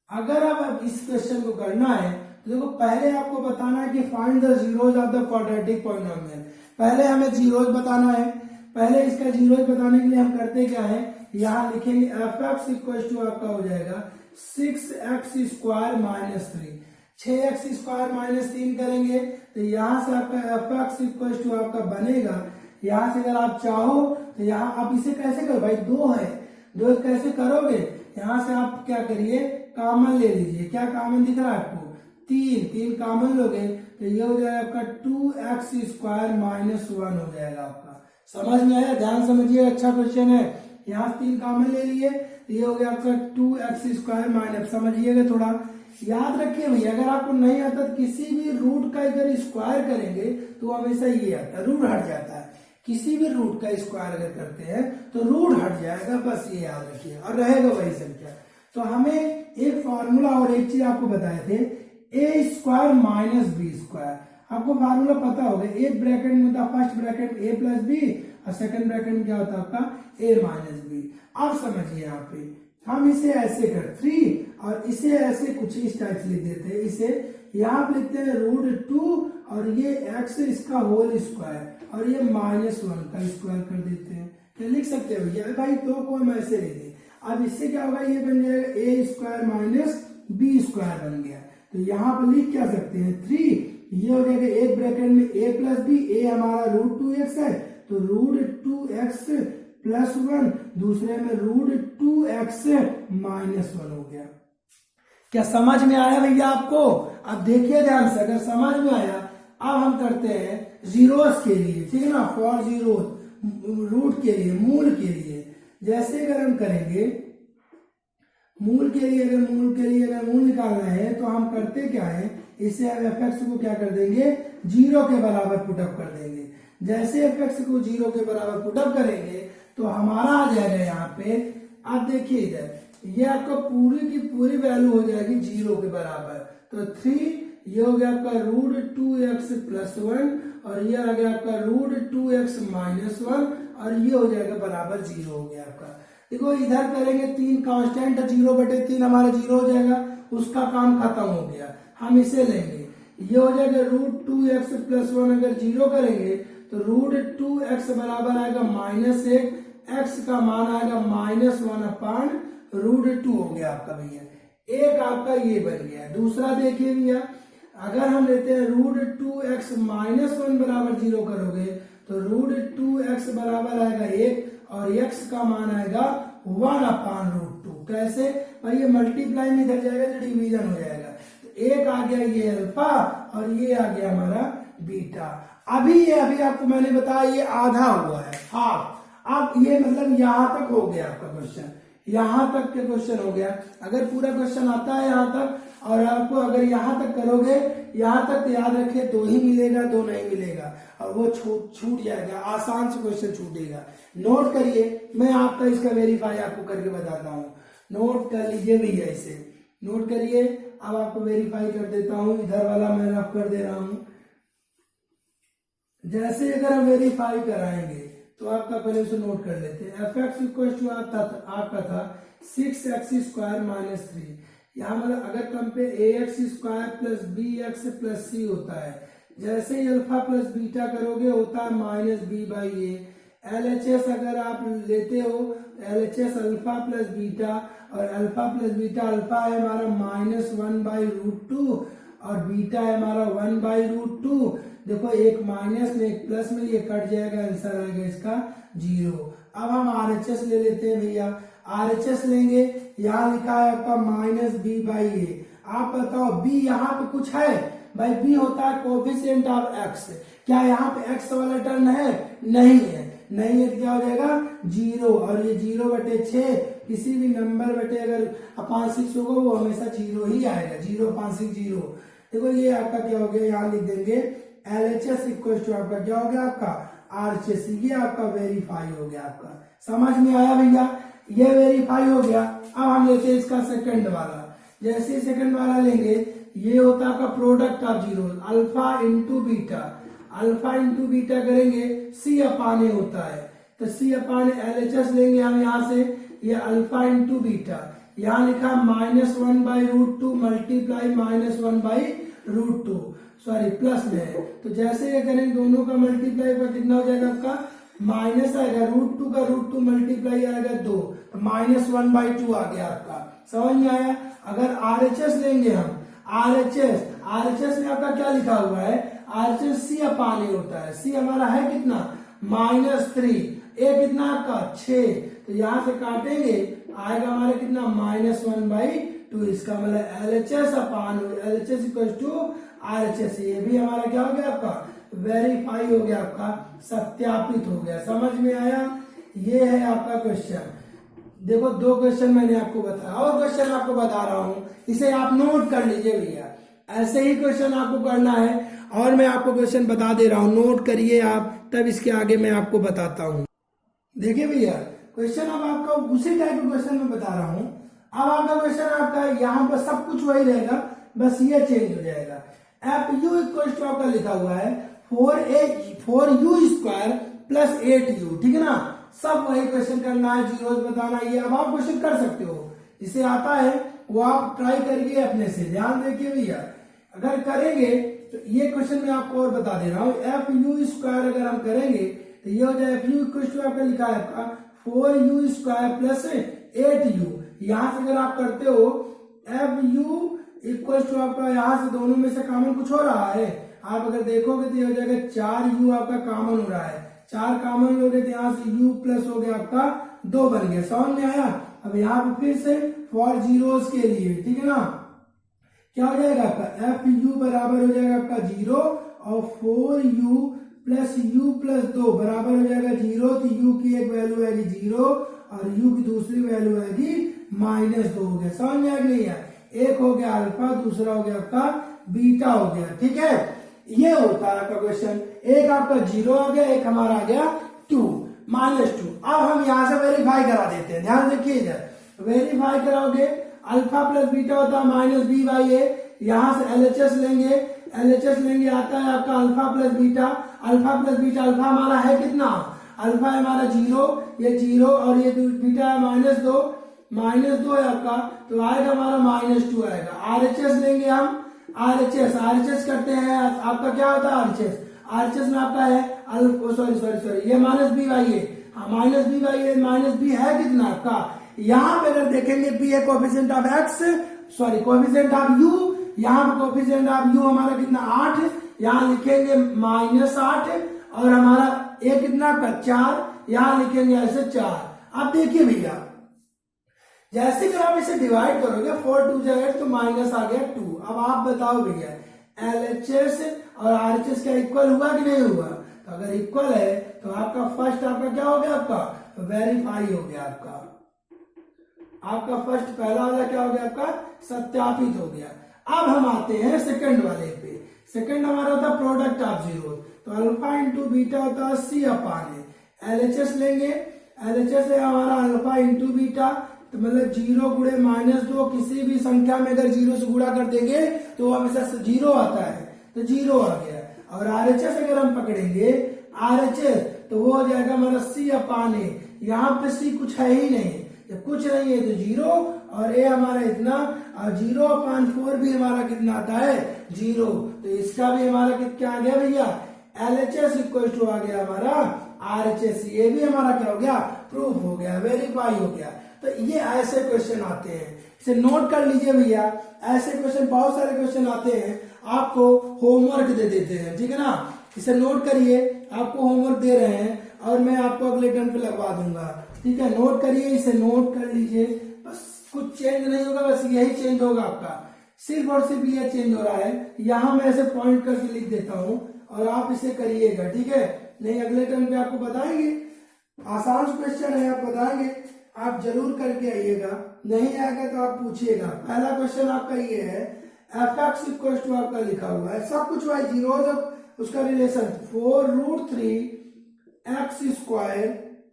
अगर आप इस क्वेश्चन को करना है तो देखो, पहले आपको बताना है कि find the zeros of the quadratic polynomial. पहले हमें जीरोज बताना है। पहले इसका जीरोज बताने के लिए हम करते क्या है, यहां लिखेंगे f(x) इक्वल टू आपका हो जाएगा 6x² माइनस 3। 6x² माइनस 3 करेंगे तो यहां से आपका f(x) इक्वल टू आपका बनेगा। यहां से अगर आप चाहो तो यहां आप इसे कैसे करो भाई, 2 है, 2 कैसे करोगे, यहां से आप क्या करिए, कॉमन ले लीजिए। क्या कॉमन दिख रहा है आपको, 3 कॉमन लोगे तो ये हो जाएगा आपका 2x² माइनस 1 हो जाएगा आपका। समझ में आया, ध्यान समझिए, अच्छा क्वेश्चन है। यहाँ 3 कॉमन ले लिए तो ये हो गया आपका 2x² माइनस, समझिएगा थोड़ा, याद रखिए भैया। अगर आपको नहीं आता तो किसी भी रूट का अगर स्क्वायर करेंगे तो हमेशा ये आता है, रूट हट जाता है। किसी भी रूट का स्क्वायर अगर करते हैं तो रूट हट जाएगा, बस ये याद रखिए, और रहेगा वही संख्या। तो हमें एक फॉर्मूला और एक चीज आपको बताए थे, a² माइनस b²। आपको फार्मूला पता होगा, एक ब्रैकेट में होता है, first bracket a plus B और सेकंड ब्रैकेट में क्या होता है आपका a माइनस बी। अब समझिए यहाँ पे हम इसे ऐसे कर 3 और इसे ऐसे कुछ इस टाइप से लिख देते हैं। इसे यहाँ पे लिखते हैं √2 और ये x इसका होल स्क्वायर और ये -1 का स्क्वायर कर देते हैं। क्या लिख सकते हैं भैया भाई, तो को हम ऐसे ले लें। अब इससे क्या होगा, ये बन जाएगा a² माइनस b² बन गया। तो यहाँ पर लिख क्या सकते हैं 3, ये हो जाएगा एक ब्रैकेट में a प्लस बी, a हमारा √2x है तो √2x प्लस 1, दूसरे में √2x माइनस 1 हो गया। क्या समझ में आया भैया आपको? अब देखिए ध्यान से, अगर समझ में आया अब हम करते हैं जीरोस के लिए, ठीक है ना, फॉर जीरो, रूट के लिए, मूल के लिए। जैसे अगर हम करेंगे मूल के लिए, अगर मूल निकालना है तो हम करते क्या है, इसे हम f(x) को क्या कर देंगे, 0 के बराबर पुटअप कर देंगे। जैसे f(x) को 0 के बराबर पुटअप करेंगे तो हमारा आ जाएगा यहाँ पे, आप देखिए इधर, ये आपका पूरी की पूरी वैल्यू हो जाएगी 0 के बराबर। तो 3, ये हो गया आपका √2x प्लस 1 और ये आ गया आपका √2x माइनस 1 और ये हो जाएगा बराबर 0 हो गया आपका। देखो इधर करेंगे 3 कांस्टेंट, 0/3 हमारा 0 हो जाएगा, उसका काम खत्म हो गया। हम इसे लेंगे, ये हो जाएगा √2x प्लस 1, अगर 0 करेंगे तो √2x बराबर आएगा -1, x का मान आएगा -1/√2 हो गया आपका भैया। एक आपका ये बन गया। दूसरा देखिए भैया, अगर हम लेते हैं √2x माइनस 1 बराबर 0 करोगे तो √2x बराबर आएगा 1 और x का मान आएगा 1/√2। कैसे भाई, ये मल्टीप्लाई में इधर जाएगा तो डिवीजन हो जाएगा। तो एक आ गया ये अल्फा और ये आ गया हमारा बीटा। अभी आपको मैंने बताया ये आधा हुआ है, हाफ। अब ये मतलब यहां तक हो गया आपका क्वेश्चन, यहां तक के क्वेश्चन हो गया। अगर पूरा क्वेश्चन आता है यहां तक और आपको अगर यहां तक करोगे, यहां तक तो याद रखिए 2 ही मिलेगा, 2 नहीं मिलेगा और वो छूट जाएगा, आसान से क्वेश्चन छूटेगा। नोट करिए, मैं आपका इसका वेरीफाई आपको करके बताता हूँ। नोट कर लीजिए भैया, इसे नोट करिए। अब आपको वेरीफाई कर देता हूँ, इधर वाला मैं आप कर दे रहा हूं। जैसे अगर हम वेरीफाई कराएंगे तो आपका पहले उसे नोट कर लेते हैं। f(x) इक्वल टू आपका था 6x² माइनस 3। यहाँ मतलब अगर compare ax² plus bx plus c होता है, जैसे ही अल्फा प्लस बीटा करोगे होता है -b/a। LHS अगर आप लेते हो, LHS अल्फा प्लस बीटा, और अल्फा प्लस बीटा, अल्फा है हमारा -1/√2 और बीटा है हमारा 1/√2। देखो एक माइनस में एक प्लस में, ये कट जाएगा, आंसर आएगा इसका 0। अब हम RHS ले लेते हैं भैया। RHS लेंगे, यहाँ लिखा है आपका -b/a। आप बताओ b यहाँ पे कुछ है भाई, b होता है कोफिशिएंट ऑफ x। क्या यहाँ पे x वाला टर्म है? नहीं है, नहीं है तो क्या हो जाएगा 0। और ये 0/6 किसी भी नंबर बटे अगर अपान 6 होगा वो हमेशा 0 ही आएगा, 0/6 0। देखो ये आपका क्या हो गया, यहाँ लिख देंगे LHS इक्वल टू आपका क्या हो गया, आपका RHS। ये आपका वेरीफाई हो गया आपका। समझ में आया भैया? ये वेरीफाई हो गया। अब हम लेते हैं इसका सेकंड वाला। जैसे सेकंड वाला लेंगे, ये होता का product of zero, alpha into beta. Alpha into beta करेंगे, सी अपान ए होता है, तो सी अपान LHS लेंगे हम यहाँ से, ये अल्फा इंटू बीटा। यहाँ लिखा -1/√2 मल्टीप्लाई -1/√2, सॉरी प्लस में है, तो जैसे ये करेंगे दोनों का मल्टीप्लाई का कितना हो जाएगा आपका, माइनस आएगा, √2 का √2 मल्टीप्लाई आएगा 2, तो -1/2 आ गया आपका। समझ में आया। अगर RHS लेंगे हम, RHS में आपका क्या लिखा हुआ है, RHS सी अपान ए होता है, सी हमारा है कितना, -3, ए कितना आपका 6, तो यहां से काटेंगे आएगा हमारा कितना, -1/2। इसका मतलब LHS upon LHS equal to RHS। ये भी हमारा क्या हो गया आपका, वेरीफाई हो गया, आपका सत्यापित हो गया। समझ में आया। ये है आपका क्वेश्चन। देखो 2 क्वेश्चन मैंने आपको बताया, और क्वेश्चन आपको बता रहा हूं, इसे आप नोट कर लीजिए भैया। ऐसे ही क्वेश्चन आपको करना है, और मैं आपको क्वेश्चन बता दे रहा हूं, नोट करिए आप, तब इसके आगे मैं आपको बताता हूं। देखिए भैया क्वेश्चन अब आपका उसी टाइप का क्वेश्चन मैं बता रहा हूं। अब आपका क्वेश्चन आपका यहाँ पर सब कुछ वही रहेगा, बस ये चेंज हो जाएगा। FU इक्वल टू आपका लिखा हुआ है 4u² + 8u, ठीक है ना। सब वही क्वेश्चन करना है, जीरोस बताना, ये अब आप क्वेश्चन कर सकते हो, जिसे आता है वो आप ट्राई करिए अपने से। ध्यान देखिए भैया, अगर करेंगे तो ये क्वेश्चन मैं आपको और बता दे रहा हूँ। FU² अगर हम करेंगे तो ये हो जाए, FU इक्वल टू आपका लिखा है आपका 4u² + 8u। यहां से अगर आप करते हो FU इक्वल टू आपका, यहां से दोनों में से कॉमन कुछ हो रहा है, आप अगर देखोगे तो ये हो जाएगा 4u आपका कॉमन हो रहा है, 4 कॉमन लोगे तो यहाँ से u प्लस हो गया आपका 2 बन गया। समझ में आया। अब यहाँ पे फिर से फॉर जीरोस के लिए, ठीक है ना, क्या हो जाएगा आपका, FU बराबर हो जाएगा आपका 0 और 4u + u + 2 बराबर हो जाएगा 0, तो u की एक वैल्यू आएगी 0 और u की दूसरी वैल्यू आएगी -2 हो गया। समझ में आ गया। एक हो गया अल्फा, दूसरा हो गया आपका बीटा हो गया, ठीक है। ये होता है आपका क्वेश्चन। एक आपका 0 आ गया, एक हमारा आ गया 2, -2। अब हम यहां से वेरीफाई करा देते हैं, ध्यान रखिए इधर। वेरीफाई कराओगे, अल्फा + बीटा होता है -b/a, यहां से LHS लेंगे, आता है आपका अल्फा + बीटा। अल्फा हमारा है कितना, अल्फा है हमारा 0, ये 0 और ये बीटा है -2 है आपका, तो आएगा हमारा -2 आएगा। RHS लेंगे हम, RHS करते हैं, आपका क्या होता है RHS में आपका है सॉरी ये -b/a, -b है कितना आपका, यहाँ पे अगर देखेंगे b है coefficient of x, sorry coefficient of u, यहाँ पे कोएफिशिएंट ऑफ u हमारा कितना 8, यहाँ लिखेंगे -8 और हमारा a कितना का 4, यहाँ लिखेंगे ऐसे 4। अब देखिए भैया, जैसे कि आप इसे डिवाइड करोगे 4 2 8 तो माइनस आ गया 2। अब आप बताओ भैया LHS और RHS क्या इक्वल हुआ कि नहीं हुआ, तो अगर इक्वल है तो आपका फर्स्ट आपका क्या हो गया, आपका वेरीफाई हो गया। आपका फर्स्ट पहला वाला क्या हो गया, आपका सत्यापित हो गया। अब हम आते हैं सेकंड वाले पे। सेकंड हमारा होता प्रोडक्ट ऑफ जीरो, तो अल्फा इंटू बीटा होता है सी अपान ए। LHS लेंगे, LHS है हमारा अल्फा इंटू बीटा, तो मतलब 0 गुणे -2, किसी भी संख्या में अगर 0 से गुणा कर देंगे तो हमेशा 0 आता है, तो 0 आ गया। और RHS अगर हम पकड़ेंगे RHS तो वो हो जाएगा हमारा सी अपान ए। यहाँ पे सी कुछ है ही नहीं, जब कुछ नहीं है तो 0 और ए हमारा इतना, और 0/4 भी हमारा कितना आता है 0, तो इसका भी हमारा क्या आ गया भैया, LHS इक्वल टू आ गया हमारा RHS। ये भी हमारा क्या हो गया, प्रूफ हो गया, वेरीफाई हो गया। तो ये ऐसे क्वेश्चन आते हैं, इसे नोट कर लीजिए भैया। ऐसे क्वेश्चन बहुत सारे क्वेश्चन आते हैं, आपको होमवर्क दे देते हैं, ठीक है ना। इसे नोट करिए, आपको होमवर्क दे रहे हैं और मैं आपको अगले टर्म पे लगवा दूंगा, ठीक है। नोट करिए, इसे नोट कर लीजिए, बस कुछ चेंज नहीं होगा, बस यही चेंज होगा आपका, सिर्फ और सिर्फ ये चेंज हो रहा है। यहां मैं ऐसे पॉइंट करके लिख देता हूं और आप इसे करिएगा, ठीक है। नहीं अगले टर्म पे आपको बताएंगे, आसान क्वेश्चन है, आप बताएंगे, आप जरूर करके आइएगा। नहीं आएगा तो आप पूछिएगा। पहला क्वेश्चन आपका ये है, fx इक्वल टू आपका लिखा हुआ है, सब कुछ वाई जीरो, जब उसका रिलेशन 4√3 x²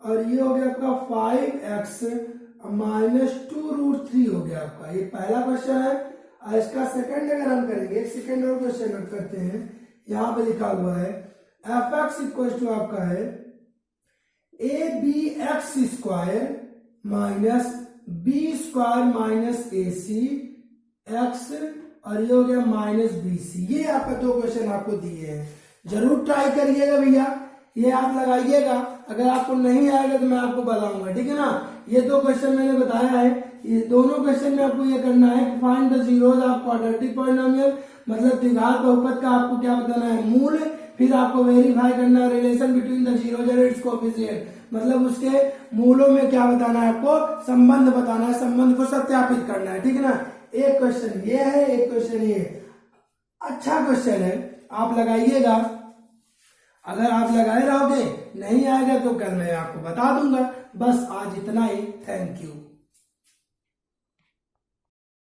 और ये हो गया आपका 5x -2√3 हो गया आपका। ये पहला क्वेश्चन है। और इसका सेकंड अगर हम करेंगे, एक सेकंड और क्वेश्चन करते हैं। यहां पे लिखा हुआ है एफ एक्स इक्वल टू आपका है A B X square minus B square minus A C X, और ये हो गया माइनस बी सी। ये आपका दो क्वेश्चन आपको दिए हैं, जरूर ट्राई करिएगा भैया, ये आप लगाइएगा। अगर आपको नहीं आएगा तो मैं आपको बताऊंगा, ठीक है ना। ये दो क्वेश्चन मैंने बताया है, ये दोनों क्वेश्चन में आपको ये करना है कि find the zeros of quadratic polynomial, मतलब द्विघात बहुपद का आपको क्या बताना है, मूल। फिर आपको वेरीफाई करना है relation between the zeros and it's coefficient, मतलब उसके मूलों में क्या बताना है आपको, संबंध बताना है, संबंध को सत्यापित करना है, ठीक है ना। एक क्वेश्चन ये है, एक क्वेश्चन ये। अच्छा क्वेश्चन है, आप लगाइएगा। अगर आप लगाए रहोगे, नहीं आएगा तो कल मैं आपको बता दूंगा। बस आज इतना ही, थैंक यू।